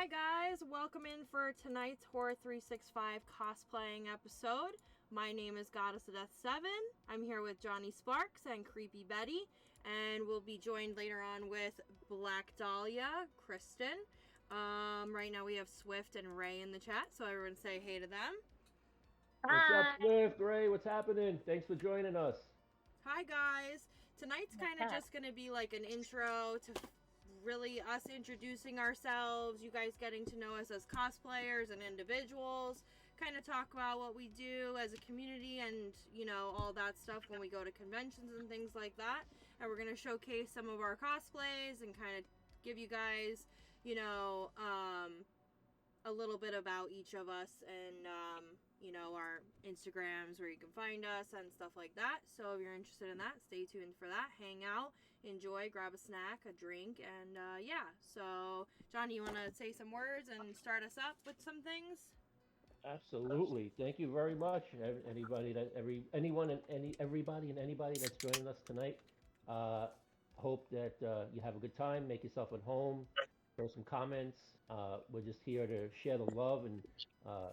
Hi guys, welcome in for tonight's Horror 365 cosplaying episode. My name is Goddess of Death 7. I'm here with Jonny SparXXX and Creepy Bettie, and we'll be joined later on with Black Dahlia, Kristen. Right now we have Swift and Ray in the chat, so everyone say hey to them. What's up, Swift? Ray, what's happening? Thanks for joining us. Hi guys. Tonight's kind of just going to be like an intro to really us introducing ourselves, you guys getting to know us as cosplayers and individuals, kind of talk about what we do as a community and, you know, all that stuff when we go to conventions and things like that. And we're going to showcase some of our cosplays and kind of give you guys, you know, a little bit about each of us and, you know, our Instagrams where you can find us and stuff like that. So if you're interested in that, stay tuned for that. Hang out, enjoy, grab a snack, a drink, and yeah. So, Jonny, you want to say some words and start us up with some things? Absolutely. Thank you very much, anybody everybody and anybody that's joining us tonight. Uh, Hope that you have a good time. Make yourself at home. Throw some comments. We're just here to share the love and uh,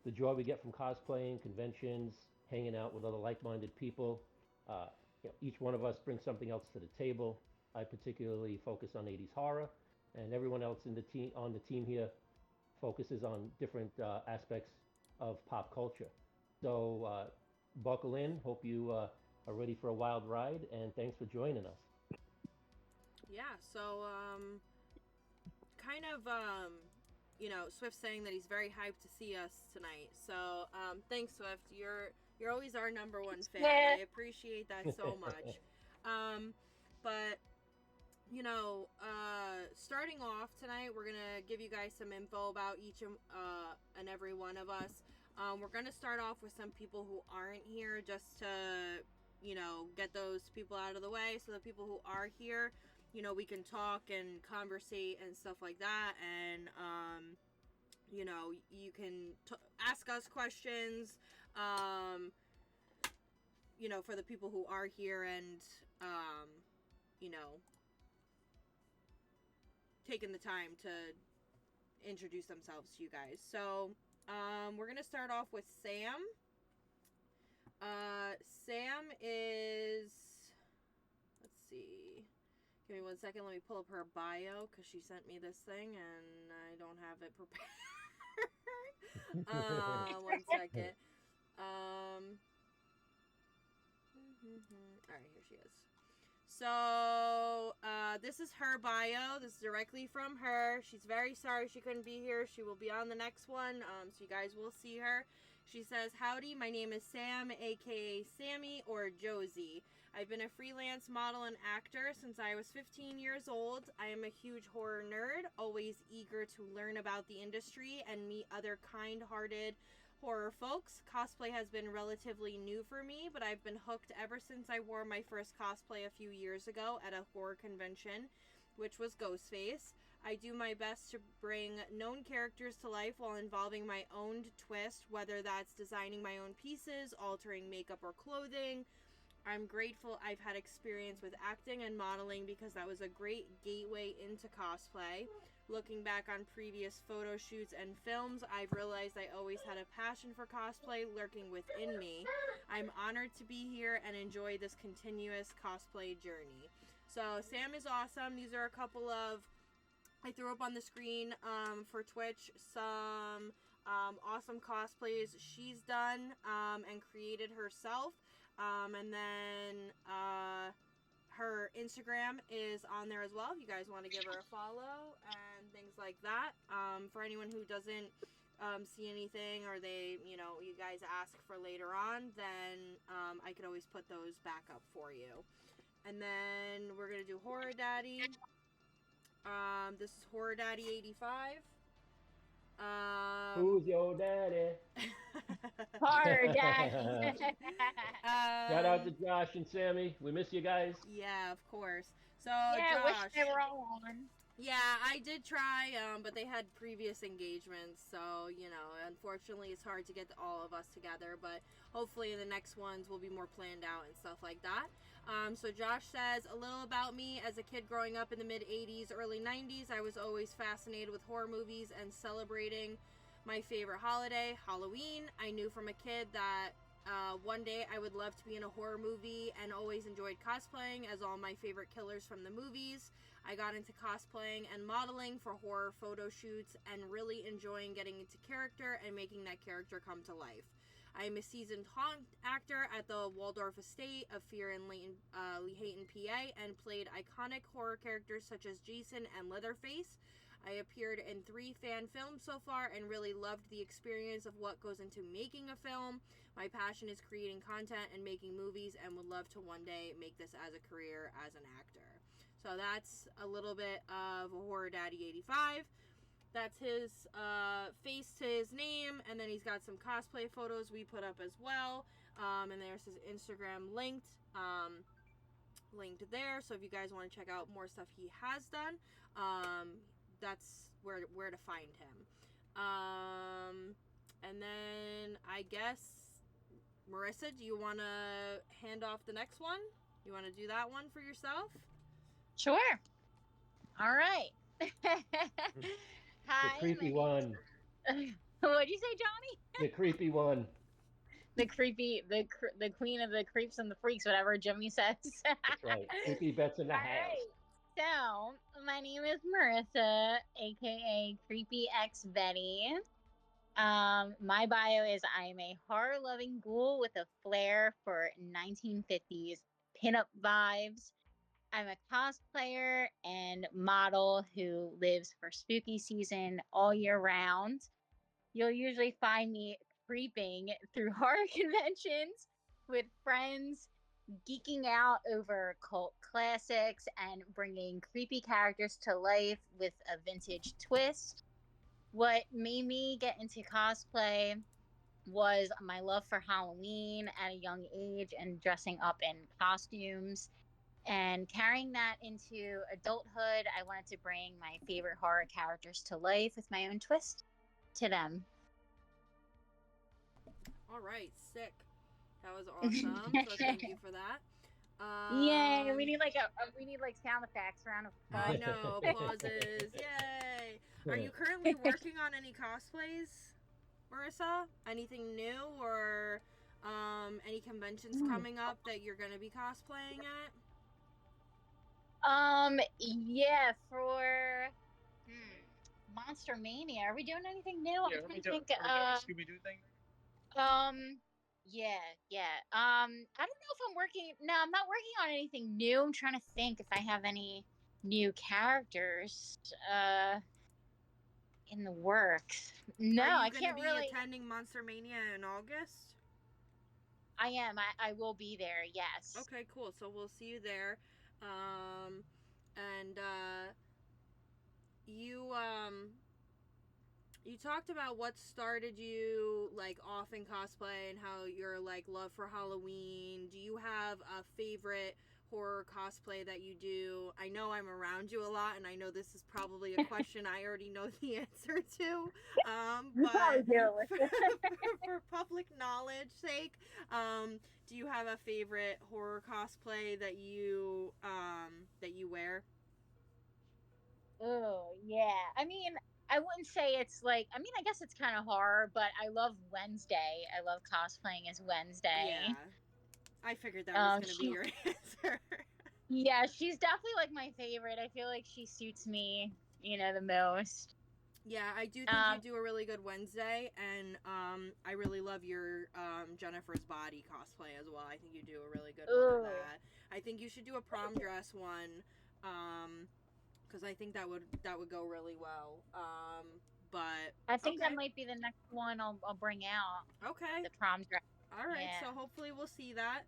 the joy we get from cosplaying, conventions, hanging out with other like-minded people. Uh, each one of us brings something else to the table. I particularly focus on 80s horror, and everyone else in the team on the team here focuses on different aspects of pop culture. So buckle in. Hope you are ready for a wild ride, and thanks for joining us. Yeah, so, kind of, you know, Swift saying that he's very hyped to see us tonight. So, thanks, Swift. You're always our number one fan. I appreciate that so much. But you know, starting off tonight, we're gonna give you guys some info about each and every one of us. We're gonna start off with some people who aren't here, just to, you know, get those people out of the way, so the people who are here, you know, we can talk and conversate and stuff like that, and you know, you can ask us questions, you know, for the people who are here and you know, taking the time to introduce themselves to you guys. So, we're gonna start off with Sam. Sam is, let's see, give me 1 second, let me pull up her bio, because she sent me this thing, and I don't have it prepared. 1 second. Alright, here she is. So, this is her bio. This is directly from her. She's very sorry she couldn't be here. She will be on the next one, so you guys will see her. She says, "Howdy, my name is Sam, aka Sammy or Josie. I've been a freelance model and actor since I was 15 years old. I am a huge horror nerd, always eager to learn about the industry and meet other kind-hearted horror folks. Cosplay has been relatively new for me, but I've been hooked ever since I wore my first cosplay a few years ago at a horror convention, which was Ghostface. I do my best to bring known characters to life while involving my own twist, whether that's designing my own pieces, altering makeup or clothing. I'm grateful I've had experience with acting and modeling because that was a great gateway into cosplay. Looking back on previous photo shoots and films, I've realized I always had a passion for cosplay lurking within me. I'm honored to be here and enjoy this continuous cosplay journey." So Sam is awesome. These are a couple of, I threw up on the screen for Twitch some awesome cosplays she's done and created herself. And then her Instagram is on there as well if you guys want to give her a follow and things like that. For anyone who doesn't see anything, or they, you know, you guys ask for later on, then I could always put those back up for you. And then we're gonna do Horror Daddy. This is Horror Daddy 85. Who's your daddy? Horror Daddy. Shout out to Josh and Sammy. We miss you guys. Yeah, of course. So, Yeah, Josh, wish they were all on. Yeah, I did try, but they had previous engagements, so, unfortunately it's hard to get all of us together, but hopefully in the next ones we'll be more planned out and stuff like that. So Josh says, a little about me. As a kid growing up in the mid-80s, early 90s, I was always fascinated with horror movies and celebrating my favorite holiday, Halloween. I knew from a kid that one day I would love to be in a horror movie and always enjoyed cosplaying as all my favorite killers from the movies. I got into cosplaying and modeling for horror photo shoots and really enjoying getting into character and making that character come to life. I am a seasoned haunt actor at the Waldorf Estate of Fear in Lehighton, PA, and played iconic horror characters such as Jason and Leatherface. I appeared in 3 fan films so far and really loved the experience of what goes into making a film. My passion is creating content and making movies and would love to one day make this as a career as an actor. So that's a little bit of Horror Daddy 85. That's his face to his name, and then he's got some cosplay photos we put up as well. And there's his Instagram linked there. So if you guys want to check out more stuff he has done, that's where to find him. And then I guess, Marissa, do you want to hand off the next one? You want to do that one for yourself? Sure. All right. The creepy one. What'd you say, Johnny? The creepy one. The queen of the creeps and the freaks, whatever Jimmy says. That's right. Creepy Bet's in the All house. right. So, my name is Marissa, aka Creepy X Betty. My bio is I am a horror-loving ghoul with a flair for 1950s pinup vibes. I'm a cosplayer and model who lives for spooky season all year round. You'll usually find me creeping through horror conventions with friends, geeking out over cult classics and bringing creepy characters to life with a vintage twist. What made me get into cosplay was my love for Halloween at a young age and dressing up in costumes. And carrying that into adulthood, I wanted to bring my favorite horror characters to life with my own twist to them. All right, sick. That was awesome. So thank you for that. Yay! We need like sound effects, round of applause. I know, applauses. Yay! Are you currently working on any cosplays, Marissa? Anything new or any conventions coming up that you're gonna be cosplaying at? Yeah, for Monster Mania. Are we doing anything new? Yeah, I'm we trying do to think. Scooby-Doo thing. Yeah. I don't know if I'm working. No, I'm not working on anything new. I'm trying to think if I have any new characters in the works. No, I can't really. Are you going to be attending Monster Mania in August? I am. I will be there. Yes. Okay, cool. So we'll see you there. You talked about what started you like off in cosplay and how your like love for Halloween. Do you have a favorite horror cosplay that you do? I know I'm around you a lot, and I know this is probably a question I already know the answer to. But for public knowledge sake, do you have a favorite horror cosplay that you wear? Oh yeah. I mean, I wouldn't say it's like. I mean, I guess it's kind of horror, but I love Wednesday. I love cosplaying as Wednesday. Yeah. I figured that was going to be your answer. Yeah, she's definitely like my favorite. I feel like she suits me, the most. Yeah, I do think you do a really good Wednesday, and I really love your Jennifer's Body cosplay as well. I think you do a really good one of that. I think you should do a prom dress one, because I think that would go really well. But I think that might be the next one I'll bring out. Okay. The prom dress. All right, so hopefully we'll see that.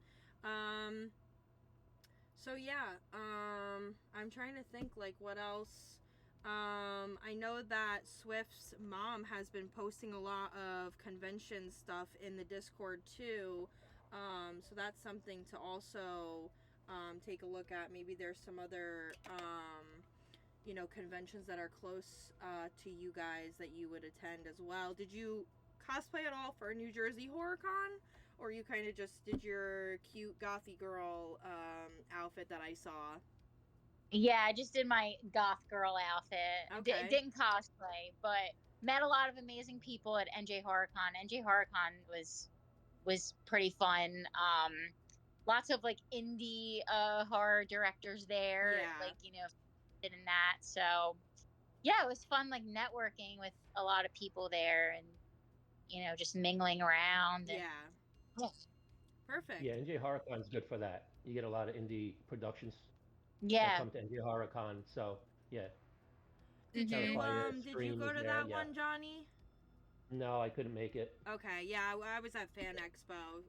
So yeah, I'm trying to think like what else. I know that Swift's mom has been posting a lot of convention stuff in the Discord too. So that's something to also take a look at. Maybe there's some other conventions that are close to you guys that you would attend as well. Did you cosplay at all for New Jersey HorrorCon? Or you kind of just did your cute gothy girl outfit that I saw? Yeah, I just did my goth girl outfit. Okay. Didn't cosplay, but met a lot of amazing people at NJ HorrorCon. NJ HorrorCon was pretty fun. Lots of like indie horror directors there, Yeah. like did in that. So yeah, it was fun, like networking with a lot of people there, and just mingling around. And Yeah. Perfect. Yeah, NJ HorrorCon's good for that. You get a lot of indie productions that yeah. come to NJ HorrorCon. So yeah, Did try to you find a did you screen go is to there. that Yeah. one, Jonny? No, I couldn't make it. Okay, yeah, I was at Fan Expo.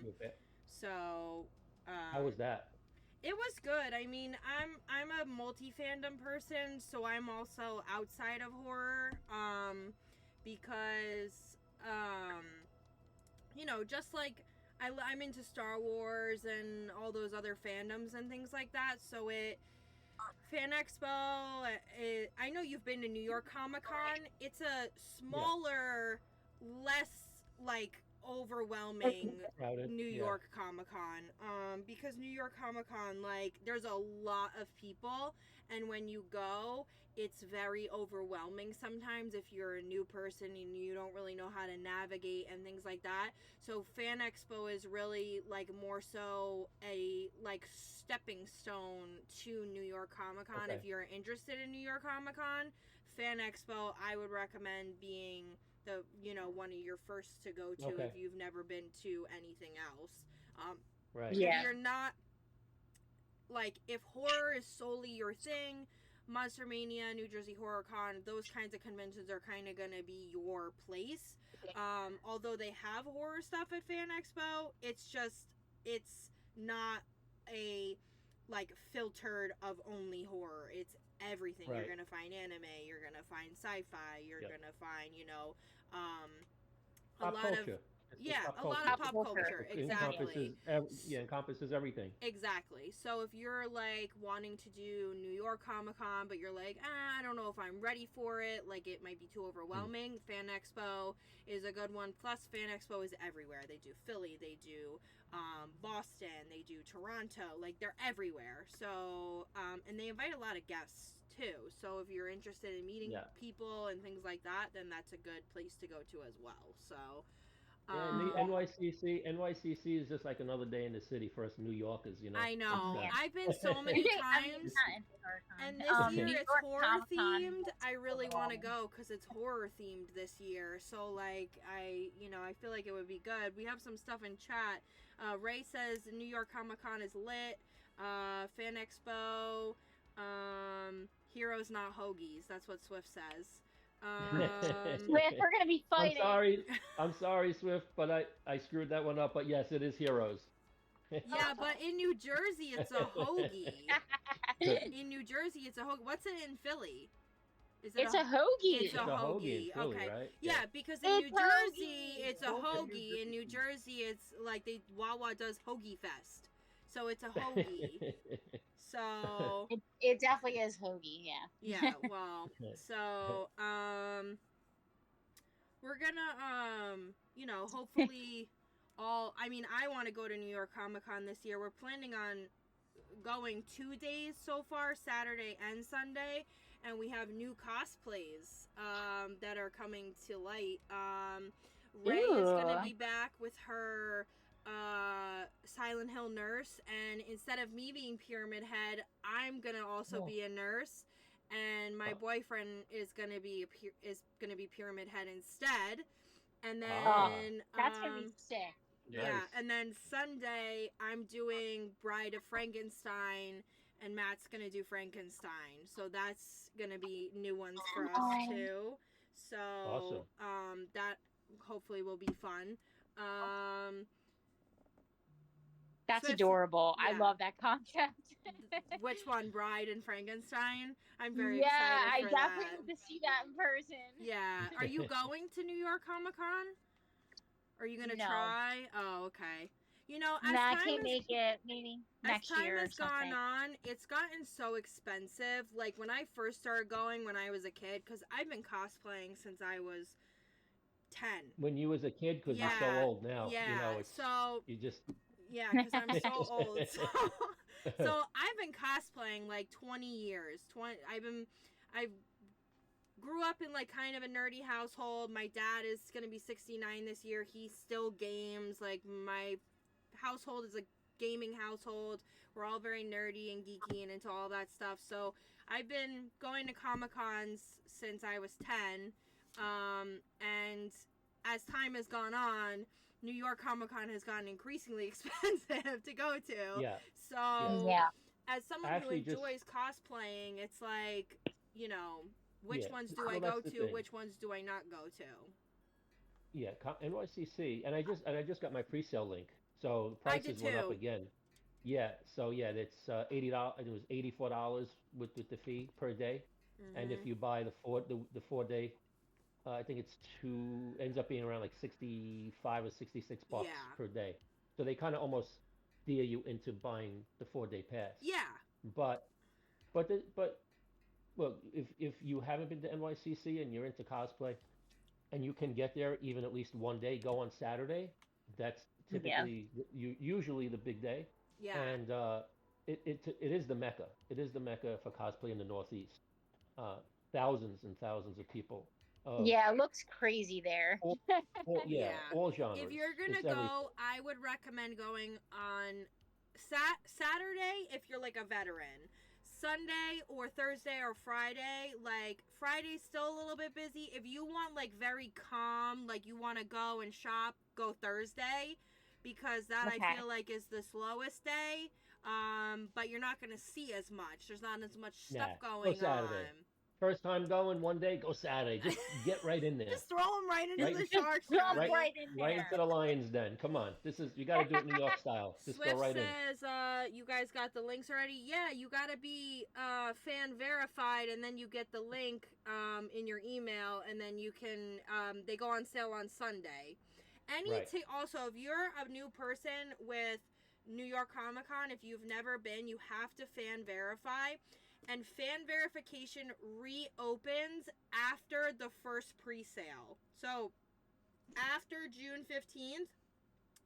Okay. So How was that? it was good. I mean, I'm a multi-fandom person, so I'm also outside of horror because just like I'm into Star Wars and all those other fandoms and things like that. So Fan Expo, I know you've been to New York Comic Con. It's a smaller, less like overwhelming Crowded? New Yeah. York Comic Con. Because New York Comic Con, like, there's a lot of people, and when you go, it's very overwhelming sometimes if you're a new person and you don't really know how to navigate and things like that. So Fan Expo is really like more so a like stepping stone to New York Comic Con. Okay. If you're interested in New York Comic Con, Fan Expo I would recommend being the one of your first to go to if you've never been to anything else. Right. Yeah. If you're not like, if horror is solely your thing, Monster Mania, New Jersey Horror Con, those kinds of conventions are kind of gonna be your place. Although they have horror stuff at Fan Expo, it's not a like filtered of only horror. It's everything. Right. You're gonna find anime, you're gonna find sci-fi, you're gonna find a Pop lot culture. of Pop a lot culture. of pop culture. Exactly. Encompasses everything. Exactly. So if you're like wanting to do New York Comic Con, but you're like, I don't know if I'm ready for it, like it might be too overwhelming, Fan Expo is a good one. Plus, Fan Expo is everywhere. They do Philly, they do Boston, they do Toronto, like they're everywhere. So, and they invite a lot of guests too. So if you're interested in meeting people and things like that, then that's a good place to go to as well. So. And the NYCC is just like another day in the city for us New Yorkers, I know. Yeah. I've been so many times. And this year New it's York horror Comic-Con themed. I really was want to go because it's horror themed this year. So like I feel like it would be good. We have some stuff in chat. Ray says New York Comic Con is lit. Fan Expo. Heroes not hoagies. That's what Swift says. Swift, we're gonna be fighting. I'm sorry, Swift, but I screwed that one up. But yes, it is Heroes. Yeah, but in New Jersey it's a hoagie. In New Jersey it's a hoagie. What's it in Philly? It's a hoagie. It's a hoagie. In Philly, okay. Right? Yeah, because in New Jersey it's a hoagie. In New Jersey it's like Wawa does Hoagie Fest. So it's a hoagie. So it definitely is hoagie, yeah. Yeah, well, so we're gonna hopefully I want to go to New York Comic Con this year. We're planning on going 2 days so far, Saturday and Sunday, and we have new cosplays that are coming to light. Ray is gonna be back with her Silent Hill nurse, and instead of me being Pyramid Head, I'm gonna also be a nurse, and my boyfriend is gonna be Pyramid Head instead. And then that's gonna be sick. Yeah, nice. And then Sunday I'm doing Bride of Frankenstein, and Matt's gonna do Frankenstein. So that's gonna be new ones for us too. So awesome. That hopefully will be fun. That's adorable. Yeah. I love that concept. Which one, Bride and Frankenstein? I'm very excited for that. Yeah, I definitely need to see that in person. Yeah. Are you going to New York Comic Con? Are you going to try? Oh, okay. You know, Nah, I can't make it. Maybe as next time year or has gone something. on, it's gotten so expensive. Like when I first started going when I was a kid, because I've been cosplaying since I was 10. When you was a kid, because you're so Yeah, old now, you yeah. know, it's So you just. yeah, because I'm so old. So I've been cosplaying like 20 years. 20. I grew up in like kind of a nerdy household. My dad is gonna be 69 this year. He still games. Like my household is a gaming household. We're all very nerdy and geeky and into all that stuff. So I've been going to Comic Cons since I was 10. And as time has gone on, New York Comic Con has gotten increasingly expensive to go to. Yeah, yeah. So, Yeah. as someone who Actually, just enjoys cosplaying, it's like, you know, which yeah. ones do I Well, go that's the to? thing. Which ones do I not go to? Yeah, NYCC, and I just got my pre-sale link, so the I did prices went up too. again. Yeah, so yeah, it's $80. It was $84 with the fee per day, and if Hmm. you buy the 4 day, I think it's two ends up being around like 65 or 66 bucks Yeah. per day. So they kind of almost steer you into buying the 4 day pass. Yeah. But but look, if you haven't been to NYCC and you're into cosplay, and you can get there even at least one day, go on Saturday. That's Yeah. typically usually the big day, Yeah. and it is the mecca. It is the mecca for cosplay in the Northeast. Uh, Thousands and thousands of people of Yeah, it looks crazy there. all, yeah, Yeah. all If genres. you're gonna It's everything. go, I would recommend going on Saturday if you're like a veteran. Sunday or Thursday or Friday. Like Friday's still a little bit busy. If you want like very calm, like you want to go and shop, go Thursday because that I Okay. feel like is the slowest day. But you're not gonna see as much. There's not as much stuff Nah, go going Saturday. on. First time going one day, go Saturday. Just get right in there. Just throw them right into Right, the Just sharks, jump right, Johnny. right in right there. into the lion's den. Come on, this is you got to do it New York style. Just go Swift right in. says, you guys got the links already? Yeah, you gotta be fan verified, and then you get the link in your email, and then you can, they go on sale on Sunday. Right. Also, if you're a new person with New York Comic Con, if you've never been, you have to fan verify. And fan verification reopens after the first pre sale. So, after June 15th,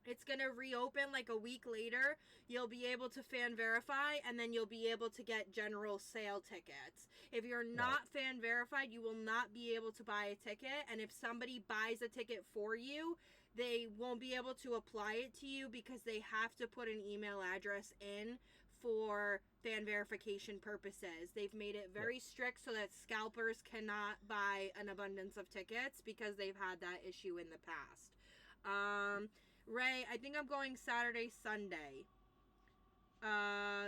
it's going to reopen like a week later. You'll be able to fan verify, and then you'll be able to get general sale tickets. If you're Right. not fan verified, you will not be able to buy a ticket. And if somebody buys a ticket for you, they won't be able to apply it to you because they have to put an email address in for fan verification purposes. They've made it Yep. very strict so that scalpers cannot buy an abundance of tickets because they've had that issue in the past. Ray, I think I'm going Saturday, Sunday.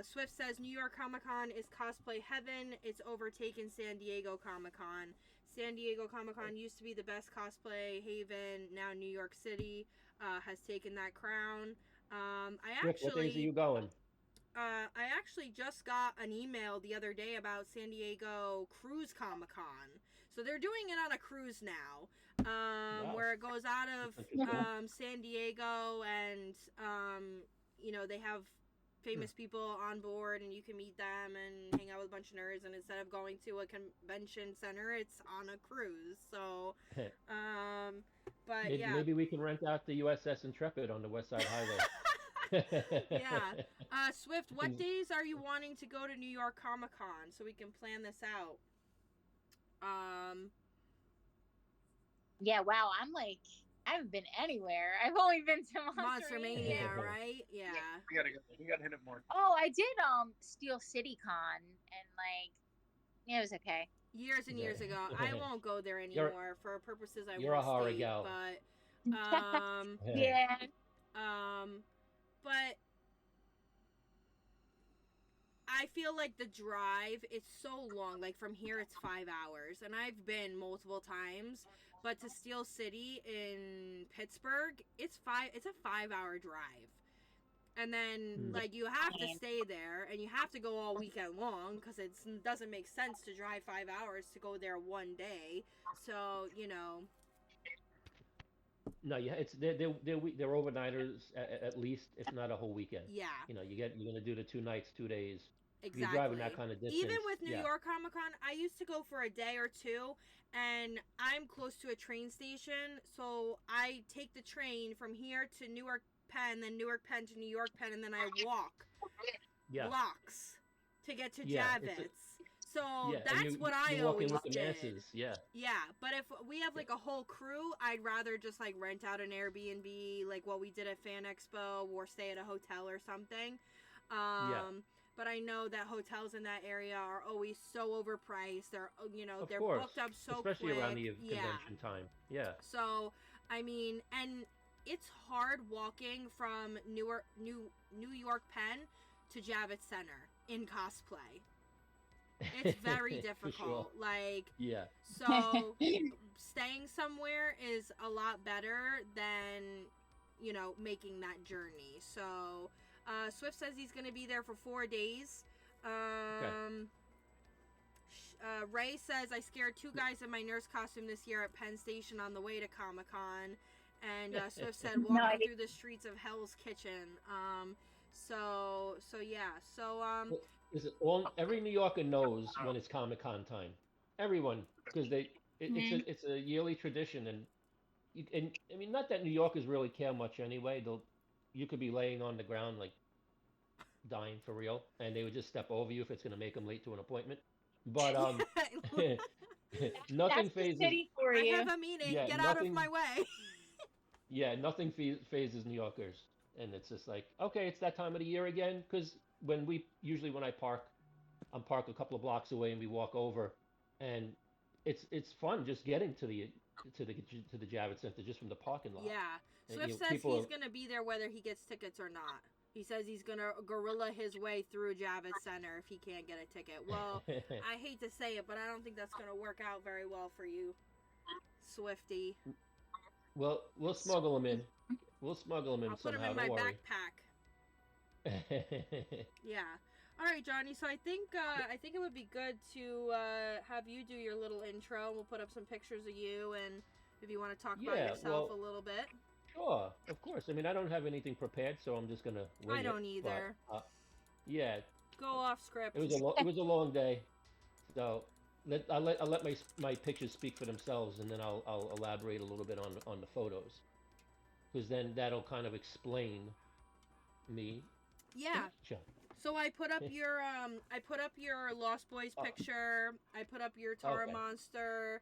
Swift says New York Comic Con is cosplay heaven. It's overtaken San Diego Comic Con. San Diego Comic Con used to be the best cosplay haven. Now New York City has taken that crown. Rick, what days are you going? I actually just got an email the other day about San Diego Cruise Comic Con. So they're doing it on a cruise now, Wow, where it goes out of that's interesting. San Diego, and they have famous people on board, and you can meet them and hang out with a bunch of nerds. And instead of going to a convention center, it's on a cruise. So, but maybe, yeah. maybe we can rent out the USS Intrepid on the West Side Highway. Yeah. Swift, what Can- days are you wanting to go to New York Comic Con so we can plan this out? Um, Yeah, wow. I haven't been anywhere. I've only been to Monster Monterey. Mania, right? Yeah. We gotta go. We gotta hit it more. Oh, I did Steel City Con, and like, yeah, it was okay. Years and years ago. I won't go there you're anymore for purposes I you're a won't horror state, gal. but Yeah. but I feel like the drive, it's so long. Like from here it's 5 hours, and I've been multiple times, but to Steel City in Pittsburgh, it's a 5 hour drive. And then like you have to stay there, and you have to go all weekend long because it doesn't make sense to drive 5 hours to go there one day. So No, yeah, it's they're overnighters at least, if not a whole weekend. Yeah, You're gonna do the 2 nights, 2 days. If you're driving that exactly. kind of Even distance, with New yeah, York Comic Con, I used to go for a day or two, and I'm close to a train station, so I take the train from here to Newark Penn, then Newark Penn to New York Penn, and then I walk yeah, blocks to get to yeah. It's a Javits. So yeah, and that's what you're I walking always with the did. masses. Yeah, Yeah, but if we have yeah, like a whole crew, I'd rather just like rent out an Airbnb, like what we did at Fan Expo, or stay at a hotel or something. yeah. But I know that hotels in that area are always so overpriced. They're Of they're course, booked up so especially around quick. the Yeah. convention time. Yeah. So I mean, and it's hard walking from New York Penn to Javits Center in cosplay. It's very For sure. difficult. Like, Yeah. so staying somewhere is a lot better than, making that journey. So, Swift says he's going to be there for 4 days. Okay. Ray says, I scared 2 guys in my nurse costume this year at Penn Station on the way to Comic Con. And Swift said, walking through the streets of Hell's Kitchen. So yeah. So, Well, is it every New Yorker knows when it's Comic Con time. Everyone, because it's a yearly tradition, and I mean, not that New Yorkers really care much anyway. You could be laying on the ground like dying for real, and they would just step over you if it's going to make them late to an appointment. But That's nothing the phases. city for I you. have a meeting. Yeah, Get out of nothing. my way. Yeah, nothing phases New Yorkers, and it's just like, okay, it's that time of the year again. Because when I park, I'm parked a couple of blocks away, and we walk over, and it's fun just getting to the Javits Center just from the parking lot. Yeah. And, Swift says people he's going to be there whether he gets tickets or not. He says he's going to gorilla his way through Javits Center if he can't get a ticket. Well, I hate to say it, but I don't think that's going to work out very well for you, Swifty. well, we'll smuggle them in. We'll smuggle them in I'll put him somehow. in my Don't worry. backpack. Yeah. All right, Johnny. So I think it would be good to have you do your little intro. We'll put up some pictures of you, and if you want to talk about Yeah, yourself well, a little bit. sure, of course. I mean, I don't have anything prepared, so I'm just gonna wing I it. don't either. But yeah, Go off script. it was a long day, so I'll let my pictures speak for themselves, and then I'll elaborate a little bit on the photos, because then that'll kind of explain me. Yeah. Sure. So I put up your Lost Boys Oh, picture. I put up your Tara okay. Monster,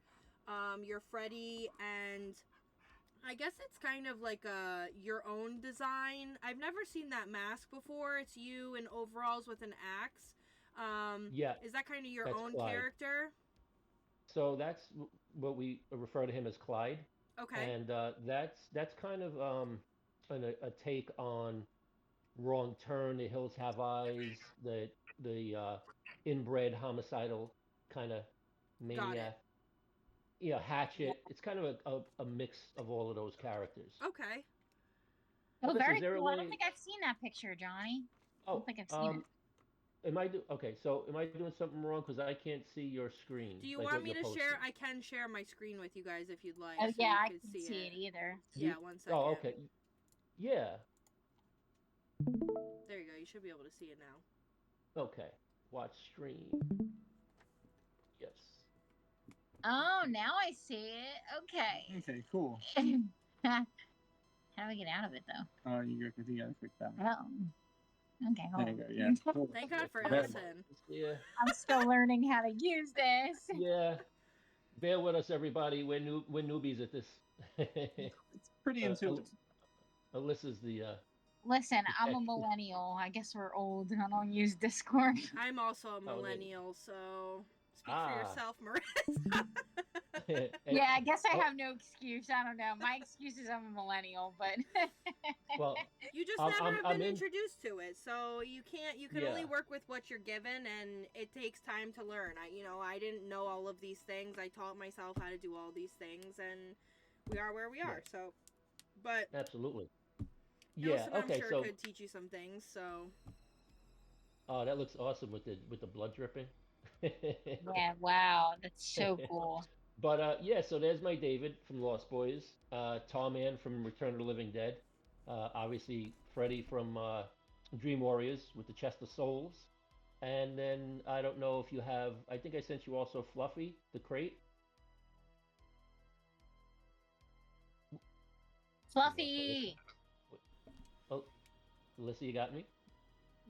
your Freddy, and I guess it's kind of like your own design. I've never seen that mask before. It's you in overalls with an axe. Yeah, Is that kind of your that's own Clyde. character? So that's what we refer to him as Clyde, Okay. and that's kind of a take on Wrong Turn, The Hills Have Eyes, the inbred homicidal kind of Got it. maniac. Yeah, Hatchet. It's kind of a mix of all of those characters. Okay. Oh, Alyssa, is very there a cool. I don't way? think I've seen that picture, Johnny. I don't Oh, think I've seen it. okay? So am I doing something wrong? Because I can't see your screen, Do you like want what me you're to posting. share? I can share my screen with you guys if you'd like. Oh, so yeah, you I could can see it either. Yeah, 1 second. Oh, okay. Yeah. There you go. You should be able to see it now. Okay. Watch stream. Yes. Oh, now I see it. Okay. Okay, cool. How do I get out of it, though? You gotta click that. Oh. Okay, hold There on. you go, yeah. Cool. Thank God for That- Ellison. Yeah. I'm still learning how to use this. Yeah. Bear with us, everybody. We're newbies at this. It's pretty Uh, intuitive. Alyssa's the Listen, I'm a tech. millennial. I guess we're old. I don't use Discord. I'm also a Oh, there you millennial, so speak Ah. for yourself, Marissa. And- Yeah, I guess I oh, have no excuse. I don't know. My excuse is I'm a millennial, but well, You just I'm- never I'm- have I'm been in- introduced to it, so you can Yeah. only work with what you're given, and it takes time to learn. I didn't know all of these things. I taught myself how to do all these things, and we are where we are. Yeah. So, but absolutely. Yeah. Ellison, I'm Okay. sure So, could teach you some things. So, oh, that looks awesome with the blood dripping. yeah, wow, that's so cool. But yeah, so there's my David from Lost Boys, Tall Man from Return of the Living Dead, obviously Freddy from Dream Warriors with the Chest of Souls, and then I don't know if you have. I think I sent you also Fluffy the crate. Give me one second. Fluffy. Oh, Alyssa, you got me?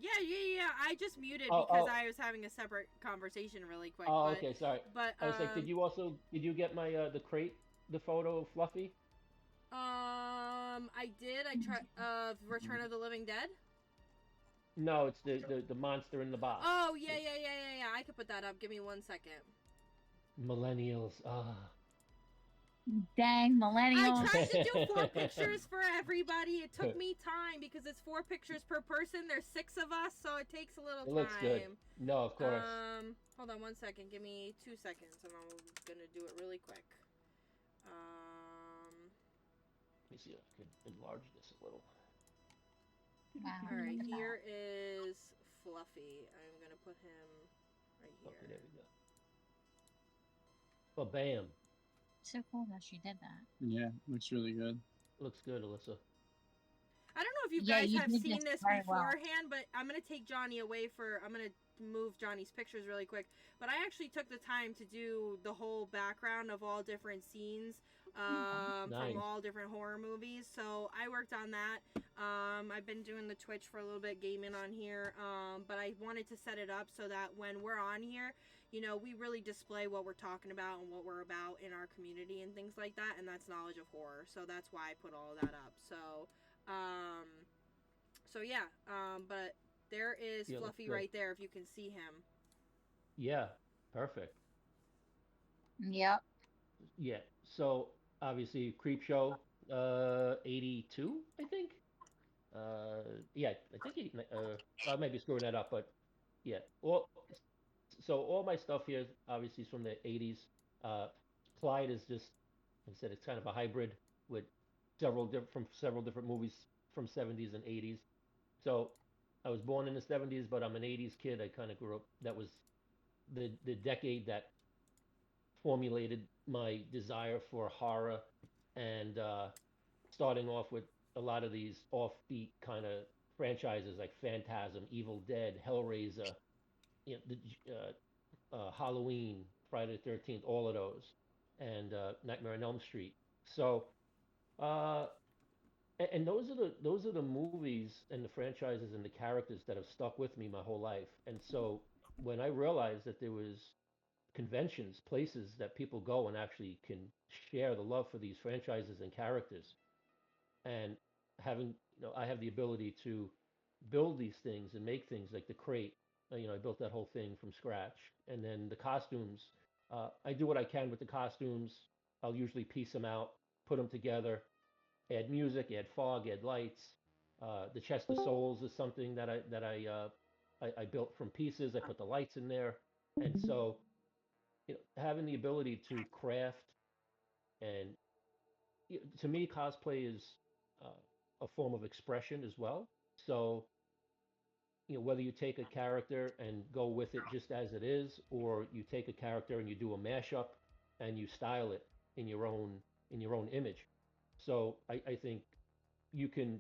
Yeah. I just muted Oh, because oh, I was having a separate conversation really quick. oh, but okay, sorry. but I was like, did you get my the crate, the photo of Fluffy? I did. I tried Return of the Living Dead. No, it's the monster in the box. Oh yeah. I could put that up. Give me 1 second. Millennials. Ah. Dang, I millennials. tried to do 4 pictures for everybody. It took me time because it's 4 pictures per person. There's 6 of us, so it takes a little It time. looks good. No, of course. Hold on 1 second. Give me 2 seconds, and I'm gonna do it really quick. Let me see if I can enlarge this a little. Wow. All right, here is Fluffy. I'm gonna put him right here. Okay, there we go. Well, bam. So cool that she did that. Yeah, looks really good. Looks good, Alyssa. I don't know if you Yeah, guys you have did seen this this very well. beforehand, but I'm gonna take Jonny away for. I'm gonna move Johnny's pictures really quick. But I actually took the time to do the whole background of all different scenes Nice. from all different horror movies. So I worked on that. I've been doing the Twitch for a little bit, gaming on here. But I wanted to set it up so that when we're on here, you know, we really display what we're talking about and what we're about in our community and things like that. And that's knowledge of horror. So that's why I put all that up. So yeah, but there is Yeah, Fluffy good. right there if you can see him. Yeah, perfect. Yep. Yeah. So obviously, Creepshow, 82, I think. Yeah, I think I might be screwing that up, but yeah. So all my stuff here, obviously, is from the 80s. Uh, Clyde is just, like I said, it's kind of a hybrid with several different movies from 70s and 80s. So I was born in the 70s, but I'm an 80s kid. I kind of grew up. That was the decade that formulated my desire for horror, and starting off with a lot of these offbeat kind of franchises like Phantasm, Evil Dead, Hellraiser, you know, Halloween, Friday the 13th, all of those, and Nightmare on Elm Street. So, uh, and those are the movies and the franchises and the characters that have stuck with me my whole life. And so when I realized that there was conventions, places that people go and actually can share the love for these franchises and characters, and having, I have the ability to build these things and make things like the crate. I built that whole thing from scratch, and then the costumes. I do what I can with the costumes. I'll usually piece them out, put them together, add music, add fog, add lights. The chest of souls is something that I built from pieces. I put the lights in there, and so having the ability to craft, and to me, cosplay is a form of expression as well. So whether you take a character and go with it just as it is, or you take a character and you do a mashup and you style it in your own image. So I think you can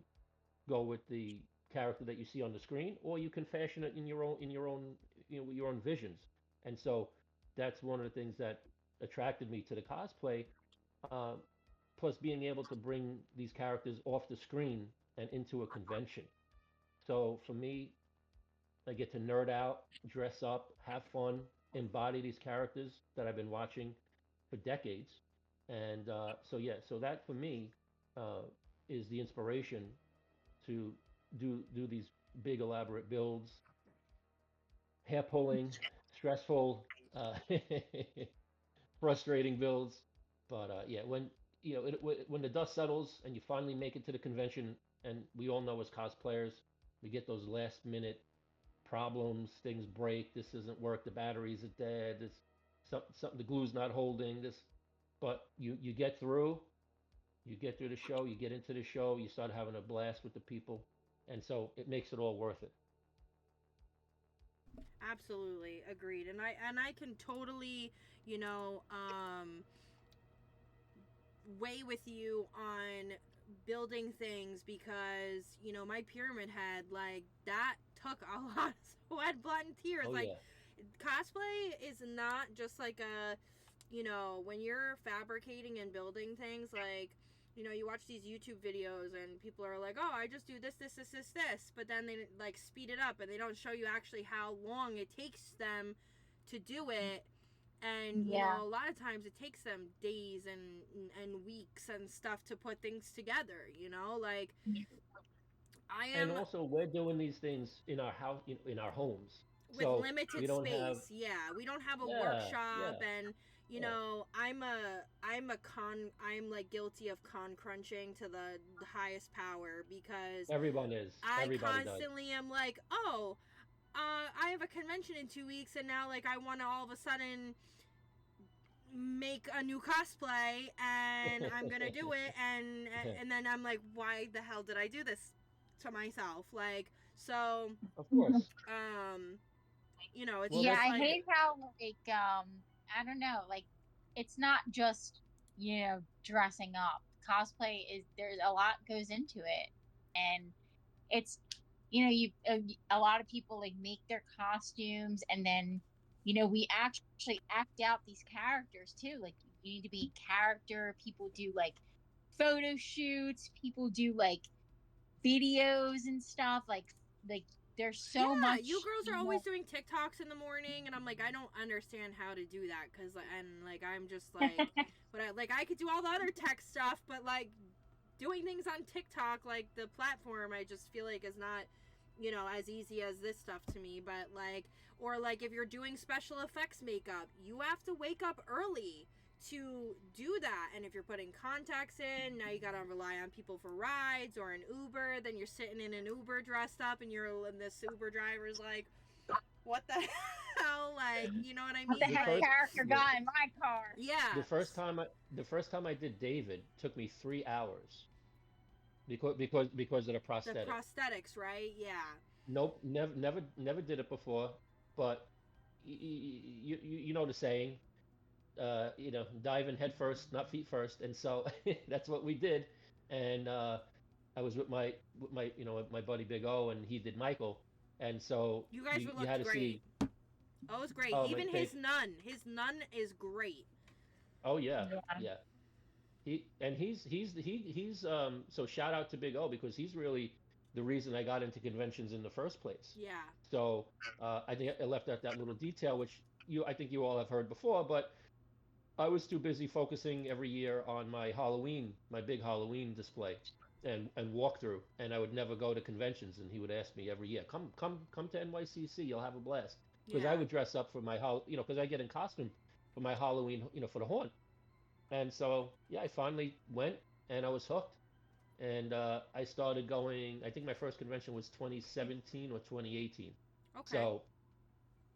go with the character that you see on the screen, or you can fashion it in your own visions. And so that's one of the things that attracted me to the cosplay. Uh, Plus, being able to bring these characters off the screen and into a convention. So for me, I get to nerd out, dress up, have fun, embody these characters that I've been watching for decades. And so yeah, so that for me uh, is the inspiration to do these big elaborate builds, hair pulling, stressful, uh, frustrating builds. But yeah, when the dust settles and you finally make it to the convention, and we all know as cosplayers, we get those last minute problems, things break, this doesn't work, the batteries are dead, this something, the glue's not holding this, but you get through, the show, you get into the show, you start having a blast with the people, and so it makes it all worth it. Absolutely agreed, and I can totally, you know, weigh with you on building things because you know my pyramid head like that took a lot of sweat, blood, and tears. Oh Like yeah. cosplay is not just like a, you know, when you're fabricating and building things, like, you know, you watch these YouTube videos and people are like, oh, I just do this, but then they like speed it up and they don't show you actually how long it takes them to do it. And you Yeah. know, a lot of times it takes them days and weeks and stuff to put things together, you know, like I And am also, we're doing these things in our house, in our homes, with so we limited don't have. space. Yeah, we don't have a Yeah, workshop, yeah, and you yeah. know, I'm like guilty of con crunching to the highest power because Everyone is. I Everybody does. constantly am like, oh, I have a convention in 2 weeks, and now like I want to all of a sudden make a new cosplay, and I'm gonna do it, and then I'm like, why the hell did I do this to myself? Like, so, Of course. um, you know, it's Well, Yeah, just that's I like, hate how I don't know, like it's not just, dressing up. Cosplay is there's a lot goes into it. And it's you a lot of people like make their costumes and then we actually act out these characters too. Like you need to be in character. People do like photo shoots, people do like videos and stuff like there's so yeah, you much girls are always doing TikToks in the morning, and I'm like, I don't understand how to do that, cause and like I'm just like, but I could do all the other tech stuff, but like doing things on TikTok, like the platform, I just feel like is not, you know, as easy as this stuff to me. But like, or like if you're doing special effects makeup, you have to wake up early to do that. And if you're putting contacts in, now you gotta rely on people for rides or an Uber. Then you're sitting in an Uber dressed up, and this Uber driver's like, what the hell? Like, you know what I what the mean? the heck first. Like, character The, got in my car. yeah, the first time I did David took me 3 hours because of the the prosthetic. prosthetics, right? Yeah. Nope, never did it before. But you know the saying, dive in head first, not feet first, and so that's what we did. And I was with my buddy Big O, and he did Michael, and so You guys you had looked to great. see. Oh, it was great. Oh my Even thank. his nun is great. Oh yeah, Yeah. yeah. He's so shout out to Big O because he's really the reason I got into conventions in the first place. Yeah. So I think I left out that little detail, which I think you all have heard before, but I was too busy focusing every year on my big Halloween display and walkthrough, and I would never go to conventions. And he would ask me every year, come to NYCC, you'll have a blast, because I Yeah. would dress up for because I get in costume for my Halloween, for the haunt. And so yeah, I finally went and I was hooked. And I started going. I think my first convention was 2017 or 2018. Okay. So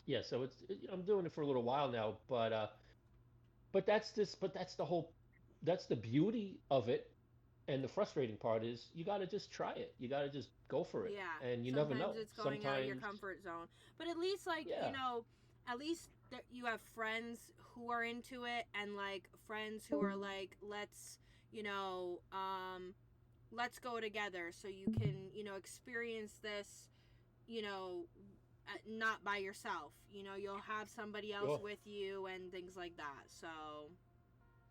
yeah, so I'm doing it for a little while now, but that's the whole, that's the beauty of it. And the frustrating part is you got to just try it. You got to just go for it. Yeah. And you never Sometimes know. it's going out of your Sometimes, comfort zone. But at least, like, you yeah. know, at least that you have friends who are into it and, like, friends who are like, you know, let's go together so you can, you know, experience this, you know, not by yourself. You know, you'll have somebody else Sure. with you and things like that. So,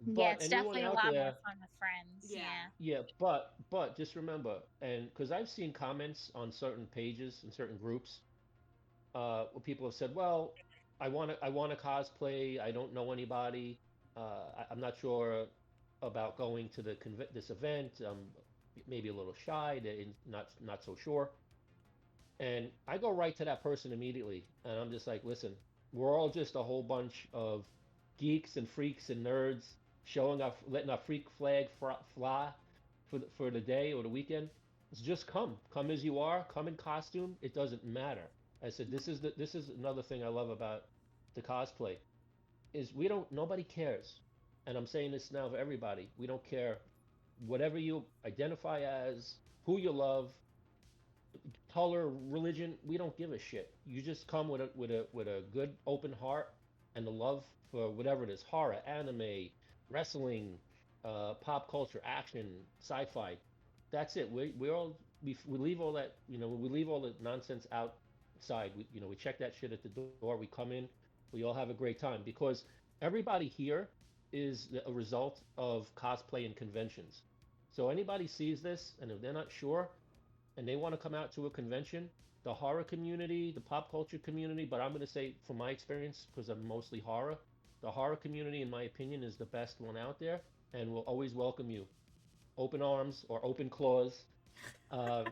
Yeah, But it's anyone definitely a out lot more there, fun with friends. yeah. Yeah. yeah, but just remember, and because I've seen comments on certain pages and certain groups, where people have said, well, I want to cosplay. I don't know anybody. I'm not sure about going to this event. Maybe a little shy. Not so sure. And I go right to that person immediately, and I'm just like, listen, we're all just a whole bunch of geeks and freaks and nerds showing up, letting our freak flag fly for the day or the weekend. It's just come as you are, come in costume. It doesn't matter. I said this is another thing I love about the cosplay is we don't nobody cares, and I'm saying this now for everybody. We don't care whatever you identify as, who you love. color, religion, we don't give a shit. You just come with a good open heart and the love for whatever it is, horror, anime, wrestling, pop culture, action, sci-fi. That's it. We leave all that, we leave all the nonsense outside. We check that shit at the door. We come in, we all have a great time because everybody here is a result of cosplay and conventions. So anybody sees this and if they're not sure, and they want to come out to a convention, the horror community, the pop culture community, but I'm going to say from my experience, because I'm mostly horror, the horror community, in my opinion, is the best one out there and will always welcome you. Open arms or open claws. Uh,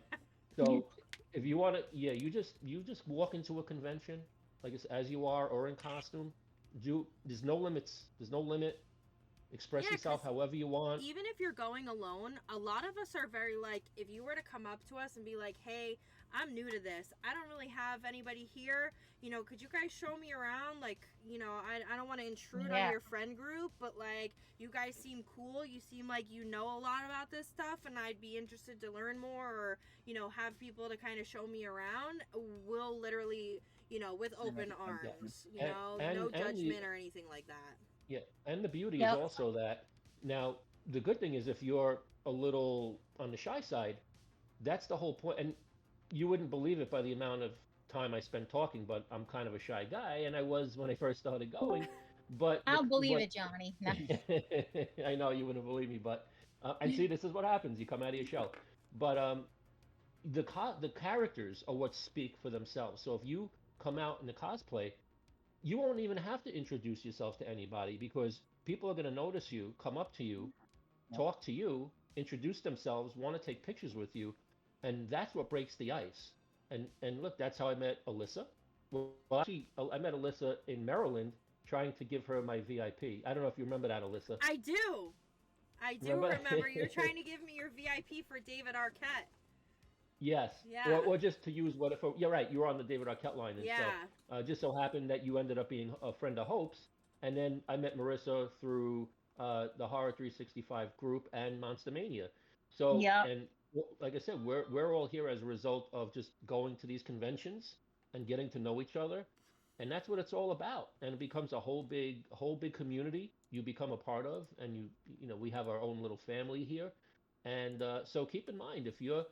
so if you want to, yeah, you just walk into a convention, like it's as you are or in costume. There's no limits. There's no limit. Express Yeah, yourself 'cause however you want. even if you're going alone, a lot of us are very like, if you were to come up to us and be like, hey, I'm new to this, I don't really have anybody here, could you guys show me around? Like, I don't want to intrude on your friend group, but like, you guys seem cool, you seem like you know a lot about this stuff, and I'd be interested to learn more, or, have people to kind of show me around. We'll literally, with open arms, no judgment or anything like that. Yeah, and the beauty is Yep. also that now the good thing is if you're a little on the shy side, that's the whole point. And you wouldn't believe it by the amount of time I spent talking, but I'm kind of a shy guy, and I was when I first started going. But I'll believe what it, Johnny. No. I know you wouldn't believe me, but and see, this is what happens. You come out of your shell. But the characters are what speak for themselves. So if you come out in the cosplay, you won't even have to introduce yourself to anybody because people are going to notice you, come up to you, talk to you, introduce themselves, want to take pictures with you, and that's what breaks the ice. And look, that's how I met Alyssa. Well, actually, I met Alyssa in Maryland, trying to give her my VIP. I don't know if you remember that, Alyssa. I do. I do remember you're trying to give me your VIP for David Arquette. Yes. Yeah. Or just to use what if you're right, you were on the David Arquette line, and Yeah. so just so happened that you ended up being a friend of Hope's, and then I met Marissa through the Horror 365 group and Monster Mania. So Yep. and like I said, we're all here as a result of just going to these conventions and getting to know each other, and that's what it's all about. And it becomes a whole big community you become a part of, and we have our own little family here. And so keep in mind if you're